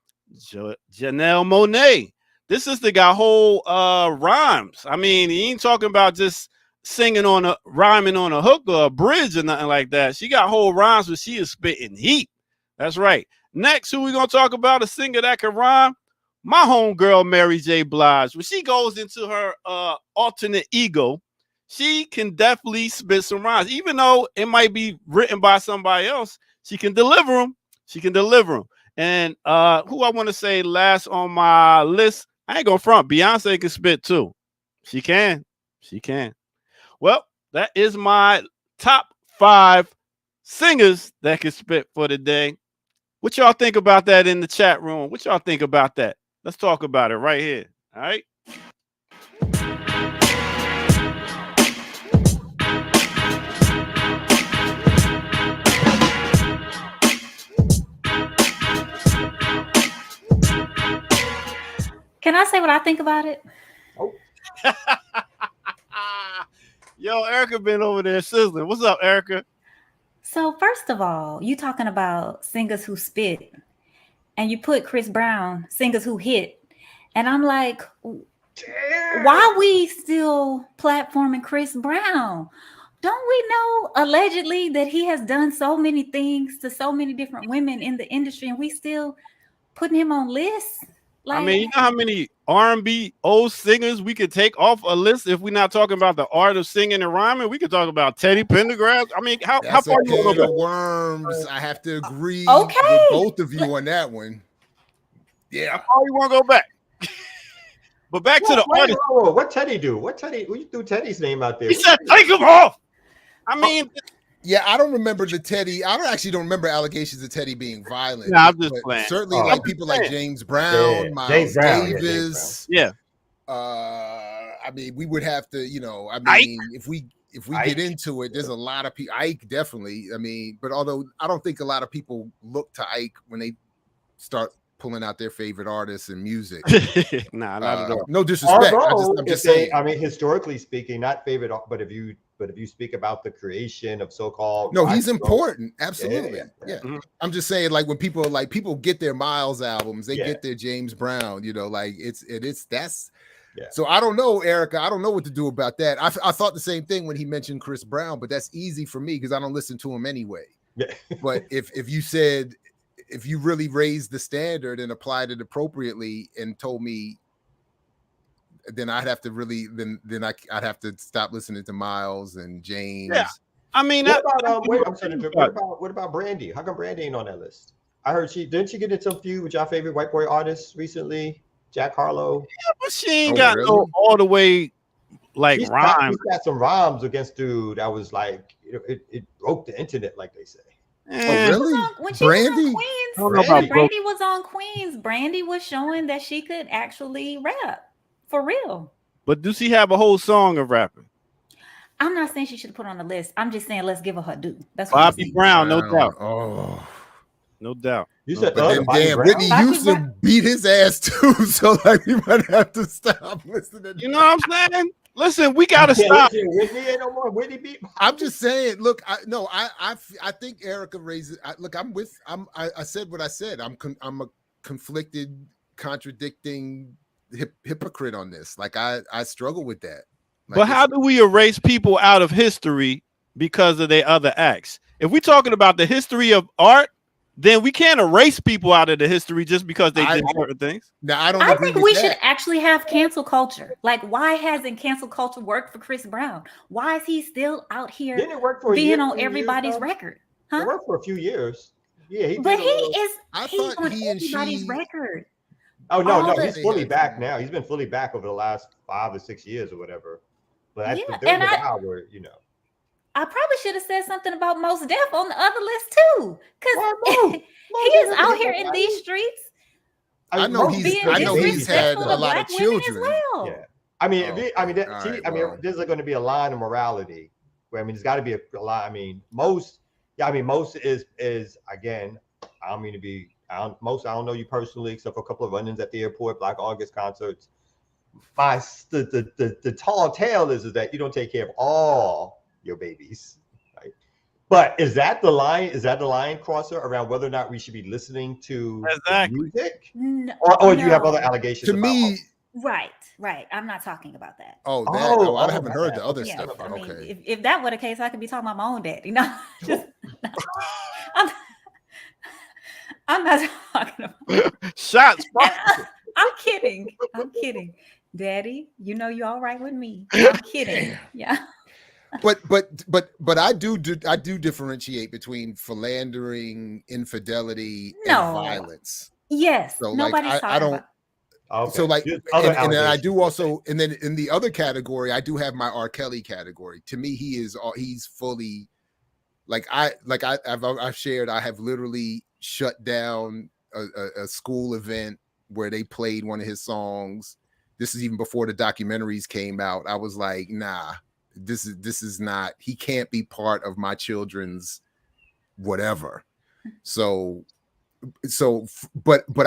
Janelle Monáe. This is the guy whole rhymes. I mean, he ain't talking about just singing on a rhyming on a hook or a bridge or nothing like that. She got whole rhymes where she is spitting heat. That's right. Next, who we gonna talk about? A singer that can rhyme. My homegirl Mary J. Blige. When she goes into her alternate ego, she can definitely spit some rhymes, even though it might be written by somebody else. She can deliver them. She can deliver them. And who I want to say last on my list, I ain't gonna front. Beyonce can spit too. She can. She can. Well, that is my top 5 singers that can spit for the day. What y'all think about that in the chat room? What y'all think about that? Let's talk about it right here. All right. Can I say what I think about it? Oh. Yo, Erica been over there sizzling. What's up, Erica? So first of all, you talking about singers who spit, and you put Chris Brown, singers who hit, and I'm like, why we still platforming Chris Brown? Don't we know allegedly that he has done so many things to so many different women in the industry, and we still putting him on lists? Like, I mean, you know how many R&B old singers we could take off a list if we're not talking about the art of singing and rhyming? We could talk about Teddy Pendergrass. I mean, how far you want to go? Worms. I have to agree with both of you on that one. Yeah, how far you want to go back? But back to the artist. What Teddy do? What you threw Teddy's name out there? He said, "Take him off." I mean. Yeah, I don't remember the Teddy. I don't remember allegations of Teddy being violent. Nah, I'm just playing. Certainly, like people like James Brown, Miles Davis. Yeah. I mean, we would have to, I mean, if we get into it, there's a lot of people. Ike definitely. I mean, but although I don't think a lot of people look to Ike when they start pulling out their favorite artists and music. Nah, not at all. No disrespect. I'm just saying. I mean, historically speaking, not favorite, but if you speak about the creation of so-called, no, he's important. Absolutely. Yeah. Mm-hmm. I'm just saying, like when people get their Miles albums, they get their James Brown. Like that's. Yeah. So I don't know, Erica. I don't know what to do about that. I thought the same thing when he mentioned Chris Brown, but that's easy for me because I don't listen to him anyway. Yeah. But if you said, if you really raised the standard and applied it appropriately and told me, then I'd have to really I'd have to stop listening to Miles and James. Yeah. I mean, what about Brandy? How come Brandy ain't on that list? I heard didn't she get into some feud with your favorite white boy artists recently, Jack Harlow? Yeah, but she ain't got no all the way like rhyme. She's got some rhymes against dude that was like it broke the internet, like they say. Oh, really? When she was on Queens, Brandy was on Queens. Brandy was showing that she could actually rap for real. But does she have a whole song of rapping? I'm not saying she should put on the list. I'm just saying let's give her due. That's Bobby Brown, no doubt. Oh, no doubt. You said, but then damn, Whitney Houston beat his ass too. So like, we might have to stop listening. You know what I'm saying? Listen, we gotta stop. Whitney ain't no more. Whitney beat. I'm just saying. Look, I think Erica raises. I said what I said. I'm a conflicted, contradicting hypocrite on this. Like I struggle with that. Like, but how do we erase people out of history because of their other acts? If we're talking about the history of art, then we can't erase people out of the history just because they did certain things. Now, I think we should actually have cancel culture. Like, why hasn't cancel culture worked for Chris Brown? Why is he still out here being on everybody's record? Huh? It worked for a few years. Yeah, he's on everybody's record. Oh no, he's fully back now. He's been fully back over the last 5 or 6 years or whatever. But that's I probably should have said something about Mos Def on the other list too, because he is out here in these streets. I know he's had a lot of children. Well. Yeah, I mean, there's going to be a line of morality where there's got to be a line. I mean, most is again. I don't mean to be. I don't know you personally, except for a couple of run-ins at the airport, Black August concerts. the tall tale is that you don't take care of all your babies, right? But is that the line? Is that the line crosser around whether or not we should be listening to music, or do you have other allegations? To me, right. I'm not talking about that. I haven't heard the other stuff. I mean, if that were the case, I could be talking about my own daddy. No, I'm not talking about shots. I'm kidding. Daddy, you know you're all right with me. I'm kidding. Yeah. But I do differentiate between philandering, infidelity, and violence. Yes. So nobody's talking about. Okay. So like, and then I do also, and then in the other category, I do have my R. Kelly category. To me, he's fully, I've shared, I have literally shut down a school event where they played one of his songs. This is even before the documentaries came out. I was like, nah, this is not, he can't be part of my children's whatever. But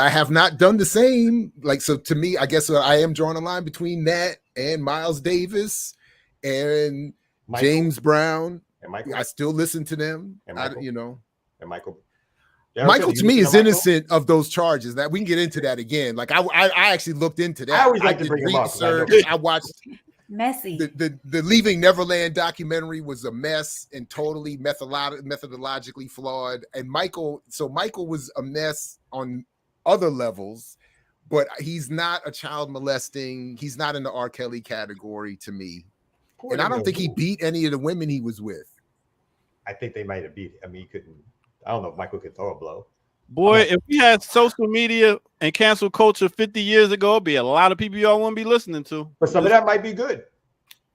I have not done the same. Like, so to me, I guess I am drawing a line between that and Miles Davis and Michael, James Brown. And Michael. I still listen to them. And Michael. And Michael. Michael to me is innocent of those charges. That we can get into that again. Like I actually looked into that. I always like to bring him up. I watched messy. The Leaving Neverland documentary was a mess and totally methodologically flawed. And Michael was a mess on other levels, but he's not a child molesting. He's not in the R. Kelly category to me. And I don't think he beat any of the women he was with. I think they might have beat. I mean, he couldn't. I don't know if Michael could throw a blow. Boy, if we had social media and cancel culture 50 years ago, it'd be a lot of people y'all wouldn't be listening to. But some of that might be good.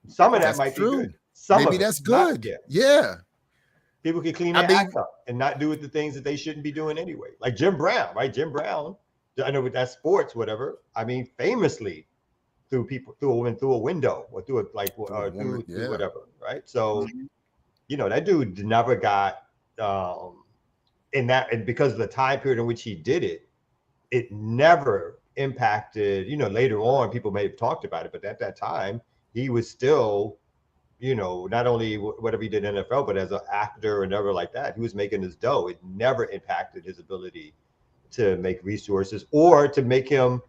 Some of that might be good. Maybe that's good. Yeah. People can clean their act up and not do the things that they shouldn't be doing anyway. Like Jim Brown, right? Jim Brown, I know that's sports, whatever. I mean, famously threw a woman through a window or through whatever, right? So, that dude never got and because of the time period in which he did it, it never impacted, later on people may have talked about it, but at that time he was still, not only whatever he did in NFL, but as an actor and never like that, he was making his dough. It never impacted his ability to make resources or to make him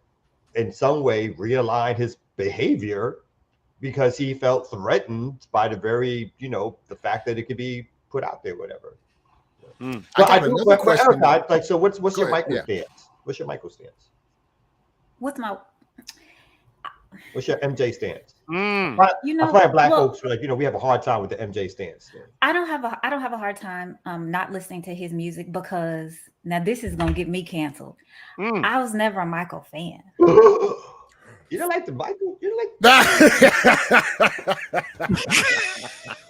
in some way realign his behavior because he felt threatened by the very, the fact that it could be put out there, whatever. So I do another question. Erica, so what's your Michael stance? What's your Michael stance? What's your MJ stance? I find black folks we have a hard time with the MJ stance. I don't have a hard time not listening to his music because now this is gonna get me canceled. I was never a Michael fan. You don't like the Michael? You don't like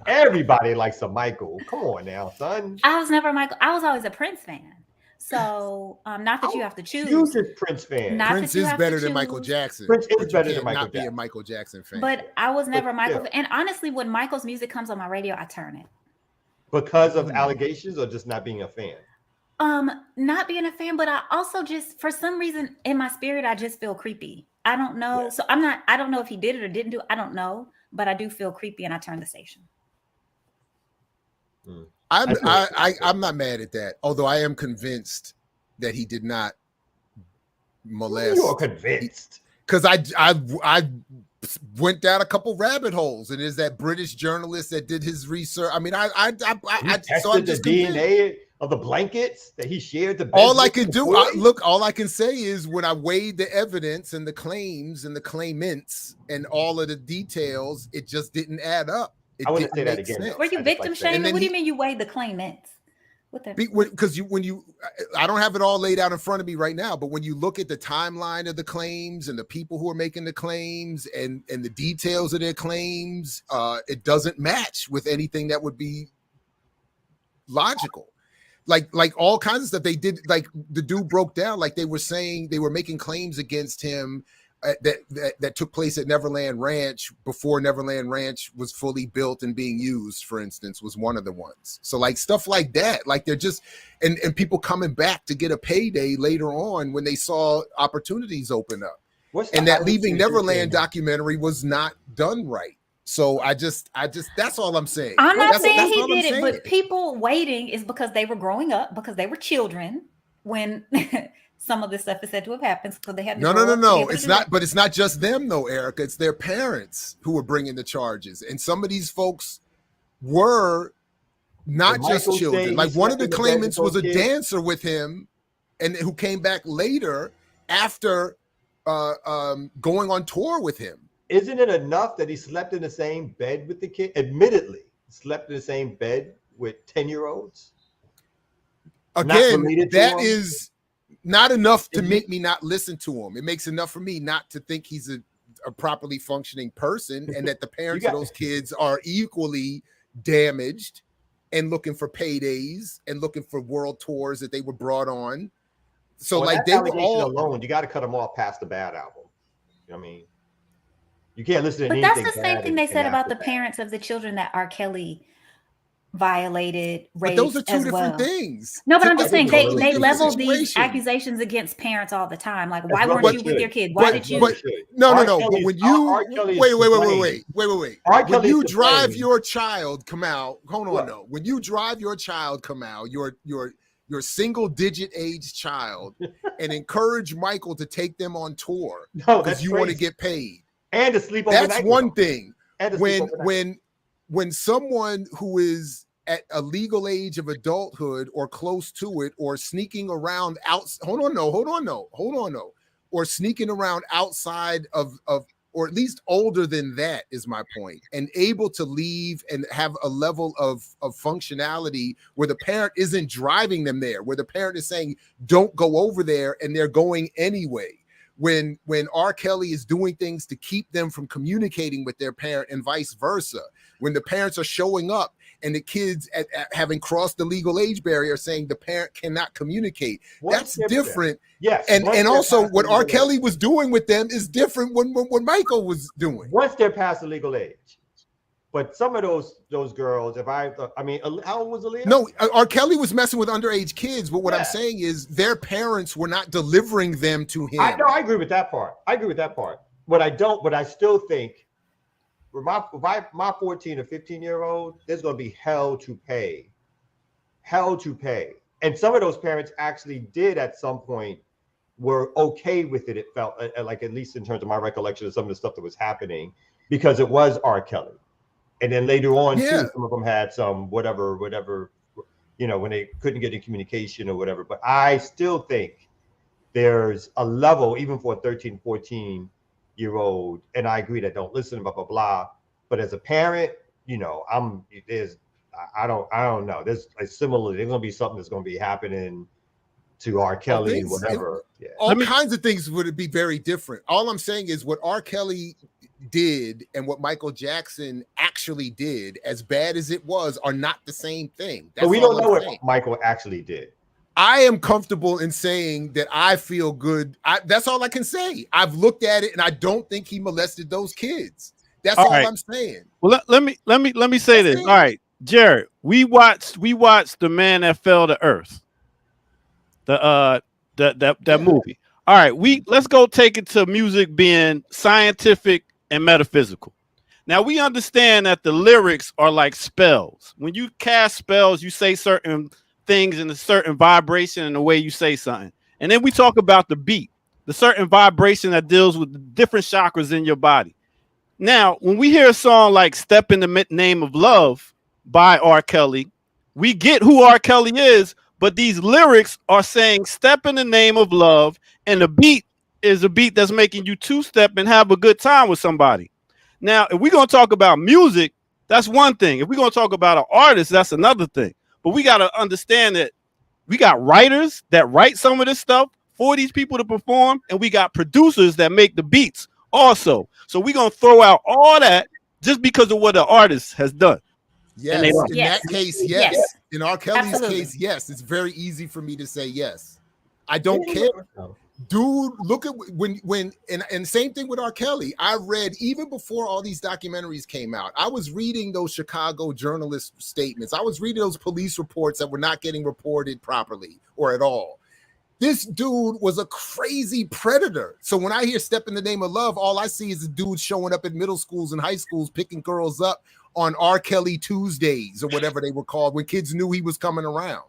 everybody likes a Michael. Come on now, son. I was never Michael. I was always a Prince fan. So not that you have to choose. You just Prince fan. Prince is better than Michael Jackson. Prince is better than Michael Jackson. Be a Michael Jackson fan. But I was never Michael. And honestly, when Michael's music comes on my radio, I turn it. Because of allegations or just not being a fan? Not being a fan, but I also just, for some reason in my spirit, I just feel creepy. I don't know. Yeah. So I don't know if he did it or didn't do it. I don't know, but I do feel creepy and I turn the station. I'm not mad at that. Although I am convinced that he did not molest. You're convinced. Because I went down a couple rabbit holes, and there's that British journalist that did his research. I mean, I tested the DNA of the blankets that he shared. All I can do, all I can say is when I weighed the evidence and the claims and the claimants and all of the details, it just didn't add up. I wouldn't say that again. Were you victim shaming? What do you mean you weighed the claimants? Because I don't have it all laid out in front of me right now, but when you look at the timeline of the claims and the people who are making the claims and the details of their claims, it doesn't match with anything that would be logical. Like all kinds of stuff they did. Like the dude broke down, like they were saying they were making claims against him that took place at Neverland Ranch before Neverland Ranch was fully built and being used, for instance, was one of the ones. So like stuff like that, like they're just, and people coming back to get a payday later on when they saw opportunities open up. And that Leaving Neverland documentary was not done right. So I just that's all I'm saying. I'm not saying he did it, but people waiting is because they were growing up, because they were children when some of this stuff is said to have happened. So they had to no. It's not, but it's not just them though, Erica. It's their parents who were bringing the charges, and some of these folks were not just children. Like one of the claimants was a dancer with him, and who came back later after going on tour with him. Isn't it enough that he slept in the same bed with the kid? Admittedly, slept in the same bed with 10-year-olds. Again, that is not enough to make me not listen to him. It makes enough for me not to think he's a properly functioning person, and that the parents of those kids are equally damaged and looking for paydays and looking for world tours that they were brought on. So like they were all alone. You got to cut them off past the bad album. You know what I mean? You can't listen to but anything. That's the same thing they said about the parents of the children that R. Kelly violated, raped. But those are two different things. No, but I'm just saying they level these accusations against parents all the time. Like, why weren't you with your kid? Why did you? No. But when you wait. When you drive your child come out, hold on, no. When you drive your child come out, your single-digit age child, and encourage Michael to take them on tour because you want to get paid. And to sleep overnight. That's one thing. When someone who is at a legal age of adulthood or close to it, or sneaking around or sneaking around outside of or at least older than that is my point, and able to leave and have a level of functionality where the parent isn't driving them there, where the parent is saying, don't go over there, and they're going anyway. When R. Kelly is doing things to keep them from communicating with their parent and vice versa, when the parents are showing up and the kids at having crossed the legal age barrier saying the parent cannot communicate, that's different. Yes. And also what R. Kelly was doing with them is different when Michael was doing. Once they're past the legal age. But some of those girls, how old was Aaliyah? No, R. Kelly was messing with underage kids, but what I'm saying is their parents were not delivering them to him. I agree with that part. But I still think for my 14 or 15-year-old, there's going to be hell to pay. And some of those parents actually did at some point were okay with it. It felt like, at least in terms of my recollection of some of the stuff that was happening, because it was R. Kelly. And then later on, too, some of them had some whatever, when they couldn't get in communication or whatever. But I still think there's a level, even for a 13, 14-year-old, and I agree that don't listen, blah, blah, blah. But as a parent, I don't know. There's there's going to be something that's going to be happening to R. Kelly, whatever. All kinds of things would be very different. All I'm saying is what R. Kelly did and what Michael Jackson actually did, as bad as it was, are not the same thing. But we don't know what Michael actually did. I am comfortable in saying that I feel good. That's all I can say. I've looked at it and I don't think he molested those kids. That's all I'm saying. Well, let me say this. All right, Jared, we watched The Man That Fell to Earth. That movie. All right, let's go take it to music being scientific and metaphysical. Now we understand that the lyrics are like spells. When you cast spells, you say certain things in a certain vibration in the way you say something. And then we talk about the beat, the certain vibration that deals with the different chakras in your body. Now, when we hear a song like Step in the Name of Love by R. Kelly, we get who R. Kelly is, but these lyrics are saying step in the name of love, and the beat is a beat that's making you two-step and have a good time with somebody. Now, if we're going to talk about music, that's one thing. If we're going to talk about an artist, that's another thing. But we got to understand that we got writers that write some of this stuff for these people to perform, and we got producers that make the beats also. So we're going to throw out all that just because of what the artist has done. Yes, in that case, yes. In R. Kelly's case, yes. It's very easy for me to say yes. I don't care. Dude, look at when and same thing with R. Kelly. I read, even before all these documentaries came out, I was reading those Chicago journalist statements. I was reading those police reports that were not getting reported properly or at all. This dude was a crazy predator. So when I hear Step in the Name of Love, all I see is a dude showing up at middle schools and high schools picking girls up on R. Kelly Tuesdays or whatever they were called when kids knew he was coming around.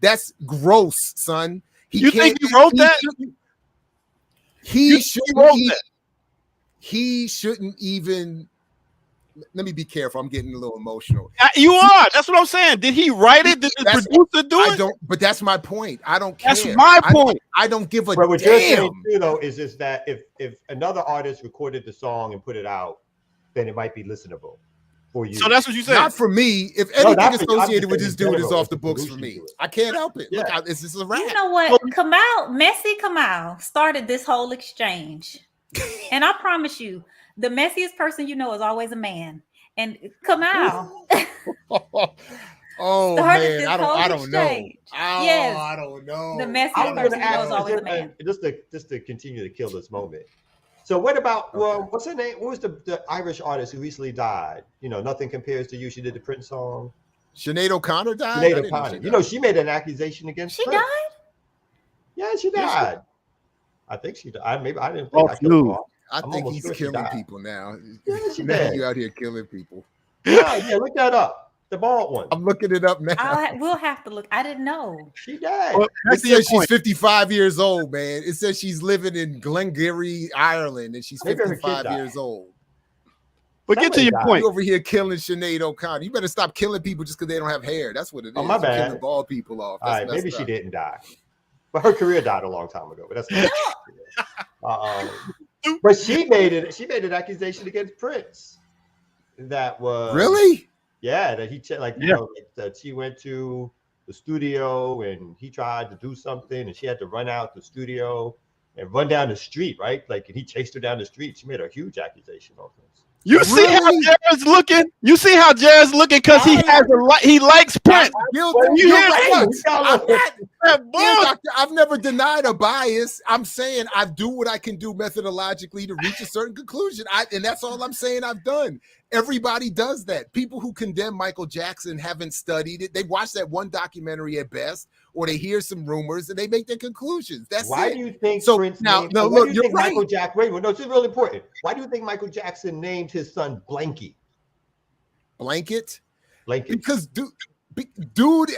That's gross, son. You think he wrote that? He shouldn't even. Let me be careful. I'm getting a little emotional. You are. That's what I'm saying. Did he write it? Did the producer do it? I don't. But that's my point. I don't care. That's my point. I don't give a but what damn. you're saying too, though, is just that if another artist recorded the song and put it out, then it might be listenable for you. So that's what you said. Not for me. If anything associated with this dude is off the books for me, I can't help it. Yeah. Look, this is a rap. You know what? Messy Kamal started this whole exchange. And I promise you, the messiest person you know is always a man. And Kamal. Oh man, I don't know. Yes. I don't know. The messiest person you know is always a man. Just to continue to kill this moment. So what about what's her name? What was the Irish artist who recently died? You know, Nothing Compares to You. She did the Prince song. Sinead O'Connor died. Sinead O'Connor. You know, she made an accusation against. She Prince. died. Yeah, she died. I think she died. Maybe I didn't think I killed her. I think he's killing people now. Yeah, she now did. you out here killing people. Yeah, look that up. The bald one. I'm looking it up now. We'll have to look. I didn't know. She died. Well, it says she's 55 years old, man. It says she's living in Glengarry, Ireland, and she's 55 years old. But get to your point. You over here killing Sinead O'Connor. You better stop killing people just because they don't have hair. That's what it is. Oh, my bad. Killing bald people off. All right, maybe she didn't die. But her career died a long time ago. But that's but she made an accusation against Prince. That was really, yeah. That he that she went to the studio and he tried to do something and she had to run out the studio and run down the street, right? Like, and he chased her down the street. She made a huge accusation of this. You see how Jared's looking? You see how Jared's looking because he has he likes Prince. I've never denied a bias. I'm saying I do what I can do methodologically to reach a certain conclusion. And that's all I'm saying I've done. Everybody does that. People who condemn Michael Jackson haven't studied it. They watch that one documentary at best, or they hear some rumors and they make their conclusions. That's why it. do you think so Prince now? named, No, why look, do you you're think right. Michael Jackson. Wait, no, this is really important. Why do you think Michael Jackson named his son Blanky? Blanket? Blanket. Because dude,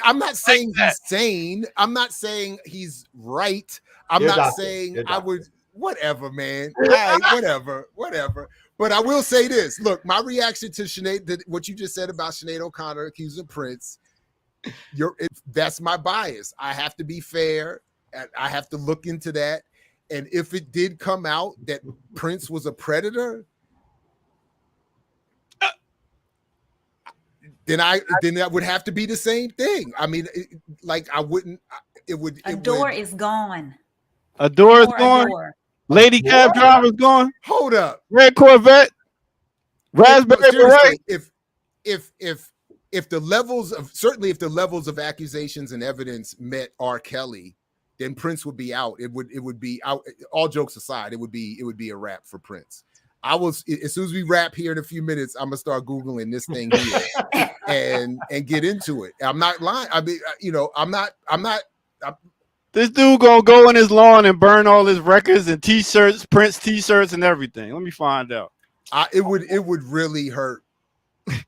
I'm not saying he's sane. I'm not saying he's right. I'm not saying I would. Whatever, man. All right, whatever. But I will say this. Look, my reaction to Sinead, what you just said about Sinead O'Connor accusing Prince, that's my bias. I have to be fair. I have to look into that. And if it did come out that Prince was a predator, then that would have to be the same thing. I mean, I wouldn't. It would. Adore is gone. Adore is gone. Lady cab driver is gone. Hold up. Red Corvette. Raspberry Beret. If the levels of accusations and evidence met R. Kelly, then Prince would be out. It would be out. All jokes aside, it would be a wrap for Prince. As soon as we wrap here in a few minutes, I'm gonna start Googling this thing here and get into it. I'm not lying. I mean, I'm not. This dude gonna go in his lawn and burn all his records and T-shirts, Prince T-shirts and everything. Let me find out. It would really hurt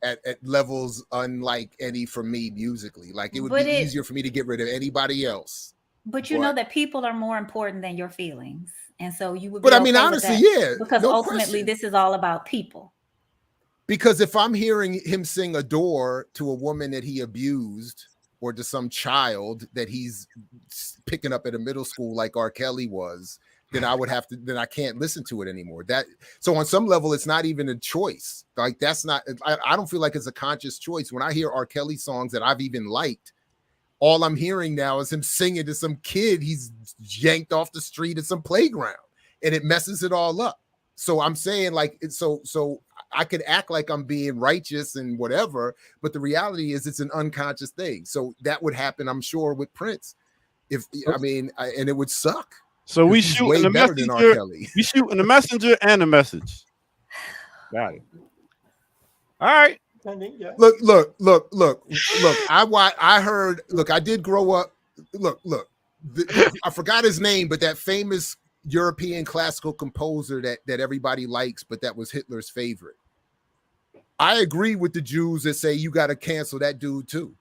at levels unlike any for me musically. Like, it would be easier for me to get rid of anybody else. But you know that people are more important than your feelings, and so you would. But I mean, honestly, yeah, because ultimately this is all about people. Because if I'm hearing him sing "Adore" to a woman that he abused, or to some child that he's picking up at a middle school like R. Kelly was, then I can't listen to it anymore. So on some level, it's not even a choice. Like, that's not, I don't feel like it's a conscious choice. When I hear R. Kelly songs that I've even liked, all I'm hearing now is him singing to some kid he's yanked off the street at some playground, and it messes it all up. So I'm saying, like, so I could act like I'm being righteous and whatever, but the reality is it's an unconscious thing. So that would happen, I'm sure, with Prince. And it would suck. So we shooting the messenger. We shooting the messenger and the message. Got it. All right. Look. I did grow up. Look. I forgot his name, but that famous European classical composer that everybody likes, but that was Hitler's favorite. I agree with the Jews that say you got to cancel that dude too.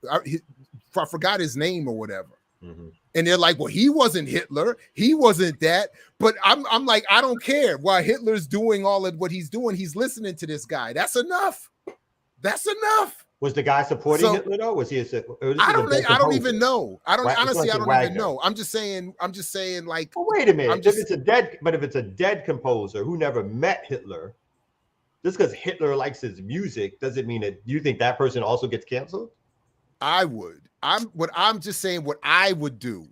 I forgot his name or whatever. Mm-hmm. And they're like, well, he wasn't Hitler. He wasn't that. But I'm like, I don't care. While Hitler's doing all of what he's doing, he's listening to this guy. That's enough. That's enough. Was the guy supporting Hitler though? Was he? I don't even know. I don't even know. I'm just saying. Like, well, wait a minute. If it's a dead composer who never met Hitler, just because Hitler likes his music doesn't mean that you think that person also gets canceled. I would. I'm just saying what I would do.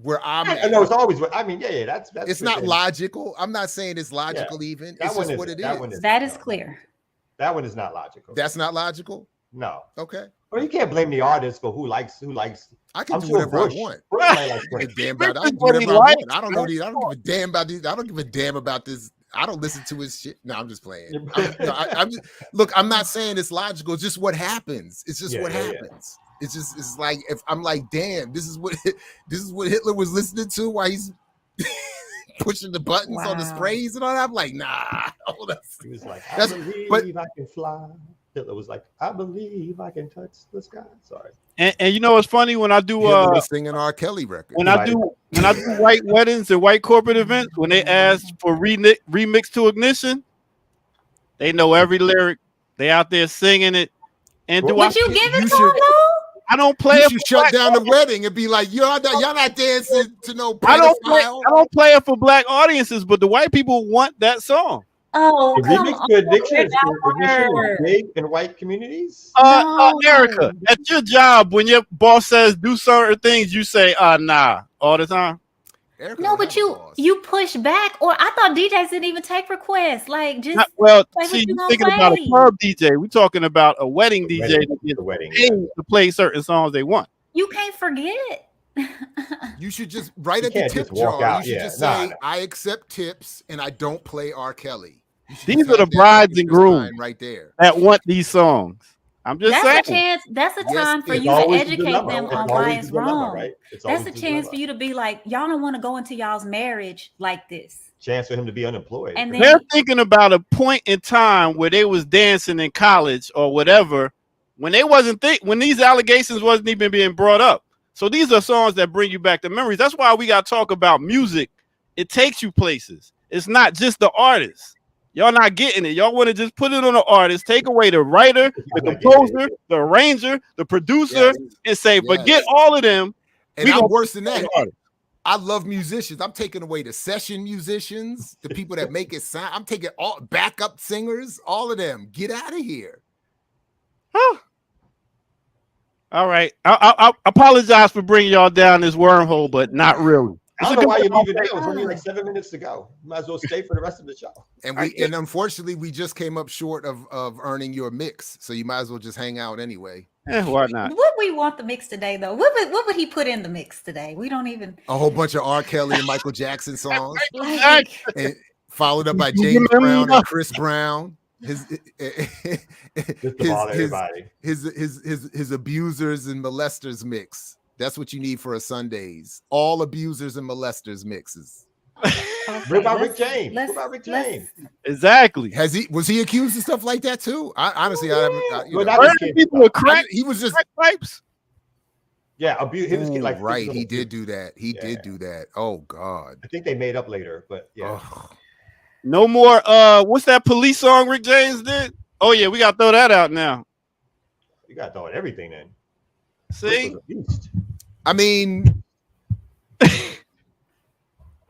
Where I know it's always. I mean, yeah. That's. It's not logical. I'm not saying it's logical. Even it's just what it is. That is clear. That one is not logical. That's not logical? No. Okay. Well, you can't blame the artist for who likes. I can do whatever I want. I don't give a damn about these. I don't give a damn about this. I don't listen to his shit. No, I'm just playing. Look, I'm not saying it's logical. It's just what happens. It's just what happens. Yeah. It's like if I'm like, damn, this is what Hitler was listening to while he's pushing the buttons on the sprays and all that. I'm like, nah, hold up. He was like, I believe I can fly. Hitler was like, I believe I can touch the sky. Sorry. And you know what's funny when I do singing R. Kelly record. When I do white weddings and white corporate events, when they ask for remix to Ignition, they know every lyric. They out there singing it. And would you give it to them? I don't play it. You shut down the wedding and be like, y'all not dancing to no pedophile. I don't play it for black audiences, but the white people want that song. Oh, come on. Ignition is big in white communities? Erica, at your job, when your boss says do certain things, you say, nah, all the time. Erica, no, but you push back, or I thought DJs didn't even take requests. Like, just see, you're thinking about a club DJ. We're talking about a wedding DJ that gets paid to play certain songs they want. You can't forget. You should just write at the tip jar. You should just say, I accept tips and I don't play R. Kelly. These are the brides and grooms right there that want these songs. I'm just saying. That's a time for you to educate them on why it's wrong. Right? That's a chance for you to be like, y'all don't want to go into y'all's marriage like this. Chance for him to be unemployed. And they're thinking about a point in time where they was dancing in college or whatever when they when these allegations wasn't even being brought up. So these are songs that bring you back to memories. That's why we got to talk about music. It takes you places. It's not just the artist. Y'all not getting it. Y'all want to just put it on the artist, take away the writer, the composer, the arranger, the producer, and say, forget all of them. And I'm worse than that. I love musicians. I'm taking away the session musicians, the people that make it sound. I'm taking all backup singers, all of them. Get out of here. Huh. All right. I apologize for bringing y'all down this wormhole, but not really. I don't know why you're leaving now. It's only like 7 minutes to go. You might as well stay for the rest of the show. And unfortunately, we just came up short of earning your mix, so you might as well just hang out anyway. Why not? Would we want the mix today, though? What would he put in the mix today? We don't even. A whole bunch of R. Kelly and Michael Jackson songs, and followed up by James Brown and Chris Brown. His abusers and molesters mix. That's what you need for a Sundays. All abusers and molesters mixes. What about Rick James? Exactly. Was he accused of stuff like that too? I people with crack. He was just crack pipes. Yeah, abuse. Right. He did do that. He did do that. Oh God. I think they made up later, but yeah. Oh. No more. What's that police song Rick James did? Oh yeah, we gotta throw that out now. You gotta throw everything in. See. I mean,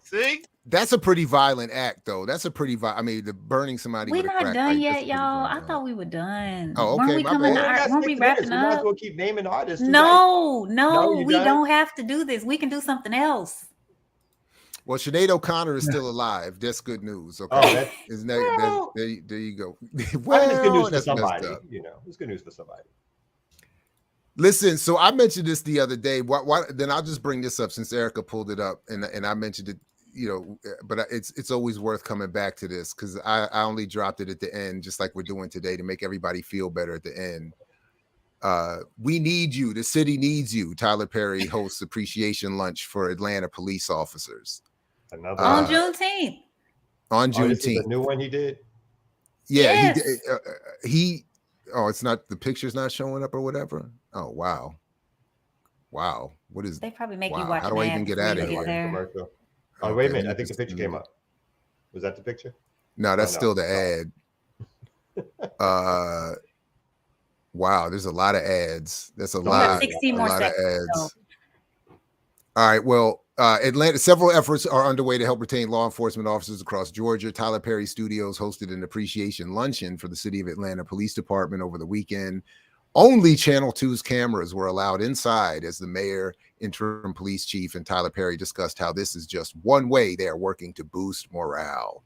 see, that's a pretty violent act, though. That's a pretty I mean, the burning somebody. We're not done yet, y'all. I thought we were done. Oh, okay. Weren't we wrapping up? We might as well keep naming artists. No, we don't have to do this. We can do something else. Well, Sinead O'Connor is still alive. That's good news. Okay, there you go. Well, it's good news for somebody. It's good news for somebody. Listen, so I mentioned this the other day. Why, then I'll just bring this up since Erica pulled it up, and I mentioned it. But it's always worth coming back to this because I only dropped it at the end, just like we're doing today, to make everybody feel better at the end. We need you. The city needs you. Tyler Perry hosts appreciation lunch for Atlanta police officers. Another on Juneteenth. On Juneteenth. This is a new one he did. Yeah, yes. he. Oh, it's not, the picture's not showing up or whatever. Oh wow. What is? They probably make you watch. How do I even get out of here? Commercial. Oh, wait a minute. I think the picture came up. Was that the picture? No, that's still the ad. Wow, there's a lot of ads. That's a lot. 60 more seconds. Of ads. So. All right. Well, Atlanta. Several efforts are underway to help retain law enforcement officers across Georgia. Tyler Perry Studios hosted an appreciation luncheon for the City of Atlanta Police Department over the weekend. Only Channel 2's cameras were allowed inside as the mayor, interim police chief, and Tyler Perry discussed how this is just one way they are working to boost morale.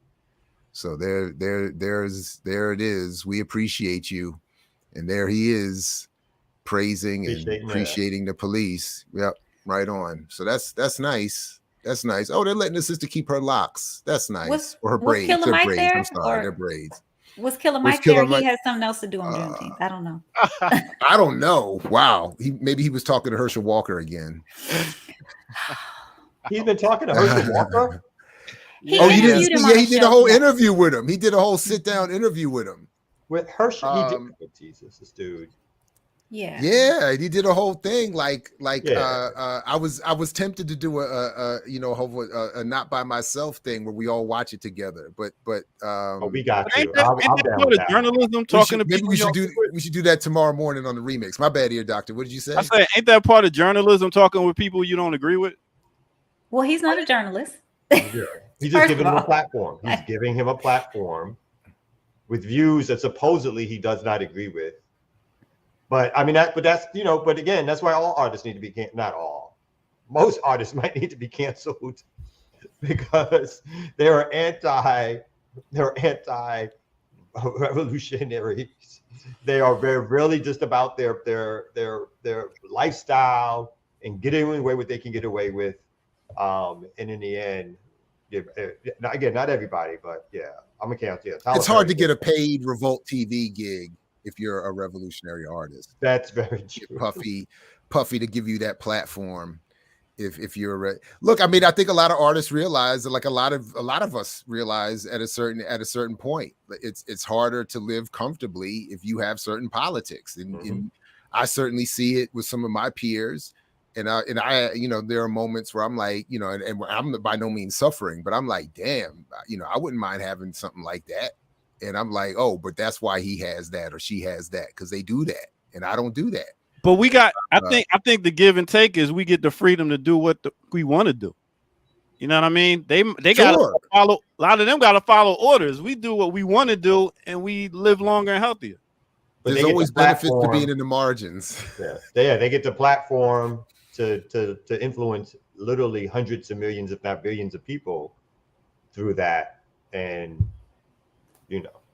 So there it is. We appreciate you. And there he is, praising and appreciating the police. Yep, right on. So that's nice. That's nice. Oh, they're letting the sister keep her locks. That's nice. Or her braids. Killer Mike braids. there? I'm sorry, they're braids. Was Killer Mike there? He has something else to do on Juneteenth. I don't know. I don't know. Wow. Maybe he was talking to Herschel Walker again. He's been talking to Herschel Walker? He did a whole interview with him. He did a whole sit-down interview with him. With Herschel, Jesus, this dude. Yeah, he did a whole thing. I was tempted to do a not by myself thing where we all watch it together. But we got you. Ain't that part of journalism? Talking to people. We should do that tomorrow morning on the remix. My bad, here, doctor. What did you say? I said, ain't that part of journalism? Talking with people you don't agree with. Well, he's not a journalist. He's just giving him a platform. He's giving him a platform with views that supposedly he does not agree with. But I mean, but again, that's why all artists need to be not all. Most artists might need to be canceled because they're anti-revolutionaries. They are really just about their lifestyle and getting away with what they can get away with. And in the end, again, not everybody, but yeah, I'm a cancel. Yeah, it's hard to get a paid Revolt TV gig if you're a revolutionary artist. That's very true. Puffy to give you that platform. If you're look, I mean, I think a lot of artists realize that, like a lot of us realize at a certain point, it's harder to live comfortably if you have certain politics, and I certainly see it with some of my peers. And I, there are moments where I'm like, and I'm by no means suffering, but I'm like, damn, I wouldn't mind having something like that. And I'm like, oh, but that's why he has that or she has that, because they do that, and I don't do that. But we got, I think the give and take is we get the freedom to do what we want to do. You know what I mean? They got to follow. A lot of them got to follow orders. We do what we want to do, and we live longer and healthier. But there's always benefits to being in the margins. Yeah, they get the platform to influence literally hundreds of millions, if not billions, of people through that, and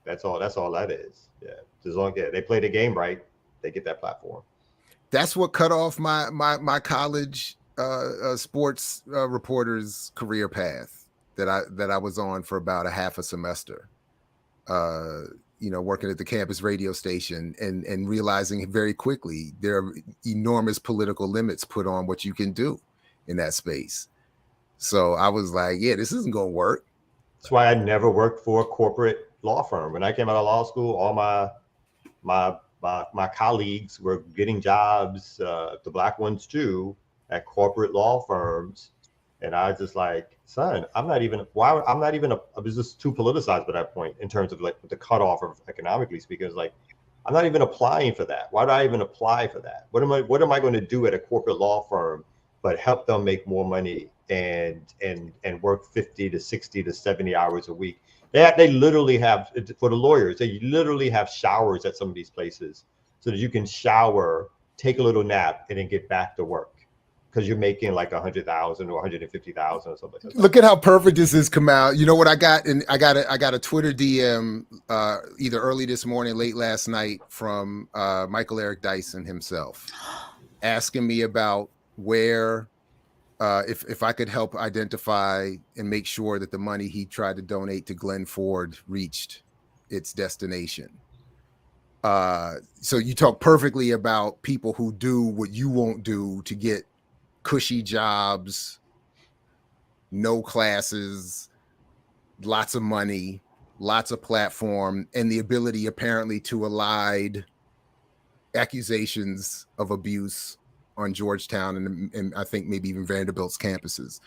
that's all that is. Yeah, as long as they play the game right, they get that platform. That's what cut off my college sports reporter's career path that I was on for about a half a semester. Working at the campus radio station and realizing very quickly there are enormous political limits put on what you can do in that space. So I was like, yeah, this isn't going to work. That's why I never worked for a corporate law firm. When I came out of law school, all my colleagues were getting jobs, the black ones too, at corporate law firms. And I was just like, son, I was just too politicized by that point in terms of like the cutoff of economically speaking. It's like, I'm not even applying for that. Why do I even apply for that? What am I going to do at a corporate law firm but help them make more money and work 50 to 60 to 70 hours a week? They literally have, for the lawyers, they literally have showers at some of these places so that you can shower, take a little nap, and then get back to work. Because you're making like 100,000 or 150,000 or something. Look at how perfect this has come out. You know what I got? And I got a Twitter DM either early this morning, late last night from Michael Eric Dyson himself, asking me about where, if I could help identify and make sure that the money he tried to donate to Glenn Ford reached its destination. So you talk perfectly about people who do what you won't do to get cushy jobs, no classes, lots of money, lots of platform, and the ability apparently to elide accusations of abuse on Georgetown and I think maybe even Vanderbilt's campuses.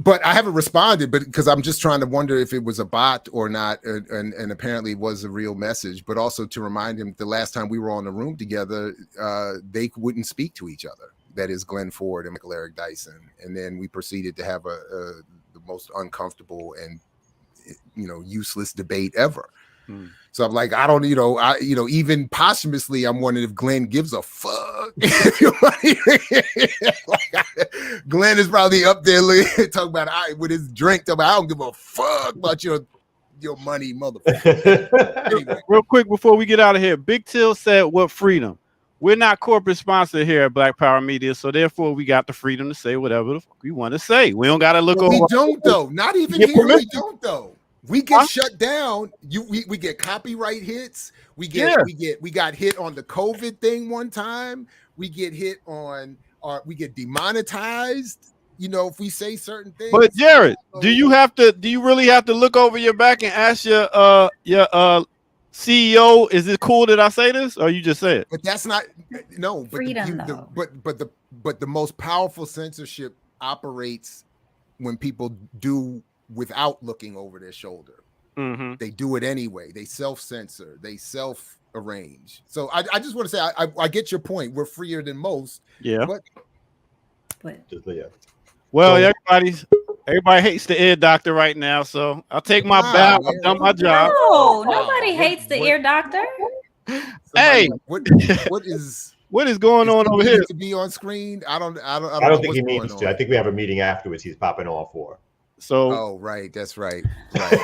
But I haven't responded, but because I'm just trying to wonder if it was a bot or not, and apparently it was a real message. But also to remind him, the last time we were on the room together, they wouldn't speak to each other. That is Glenn Ford and Michael Eric Dyson, and then we proceeded to have the most uncomfortable and useless debate ever. So I'm like, I don't, even posthumously, I'm wondering if Glenn gives a fuck. Glenn is probably up there talking about with his drink. Talking about, I don't give a fuck about your money, motherfucker. Anyway. Real quick before we get out of here, Big Till said, "What freedom? We're not corporate sponsored here at Black Power Media, so therefore we got the freedom to say whatever the fuck we want to say. We don't got to look over. We don't though. Not even here. We don't though. We get shut down. We get copyright hits. We got hit on the COVID thing one time. We get hit on we get demonetized, if we say certain things. But Jared, do you really have to look over your back and ask your CEO, is it cool that I say this, or you just say it? But that's not but freedom, but the most powerful censorship operates when people do without looking over their shoulder. Mm-hmm. They do it anyway. They self-censor. They self-arrange. So I just want to say I get your point. We're freer than most. Yeah. But well, everybody hates the ear doctor right now, so I'll take my bow. I've done my job. No, nobody hates the ear doctor. Hey, what is going on over here? To be on screen, I don't think he needs to. I think we have a meeting afterwards. He's popping off for. So, right, that's right. Right.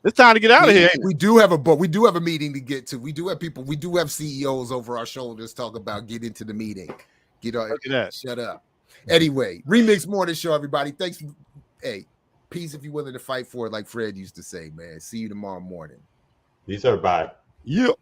It's time to get out of here. We do have a meeting to get to. We do have people. We do have CEOs over our shoulders talk about get into the meeting. Look at that. Shut up. Anyway, Remix Morning Show, everybody. Thanks. Hey, peace if you're willing to fight for it, like Fred used to say, man. See you tomorrow morning. Peace, everybody. Yep.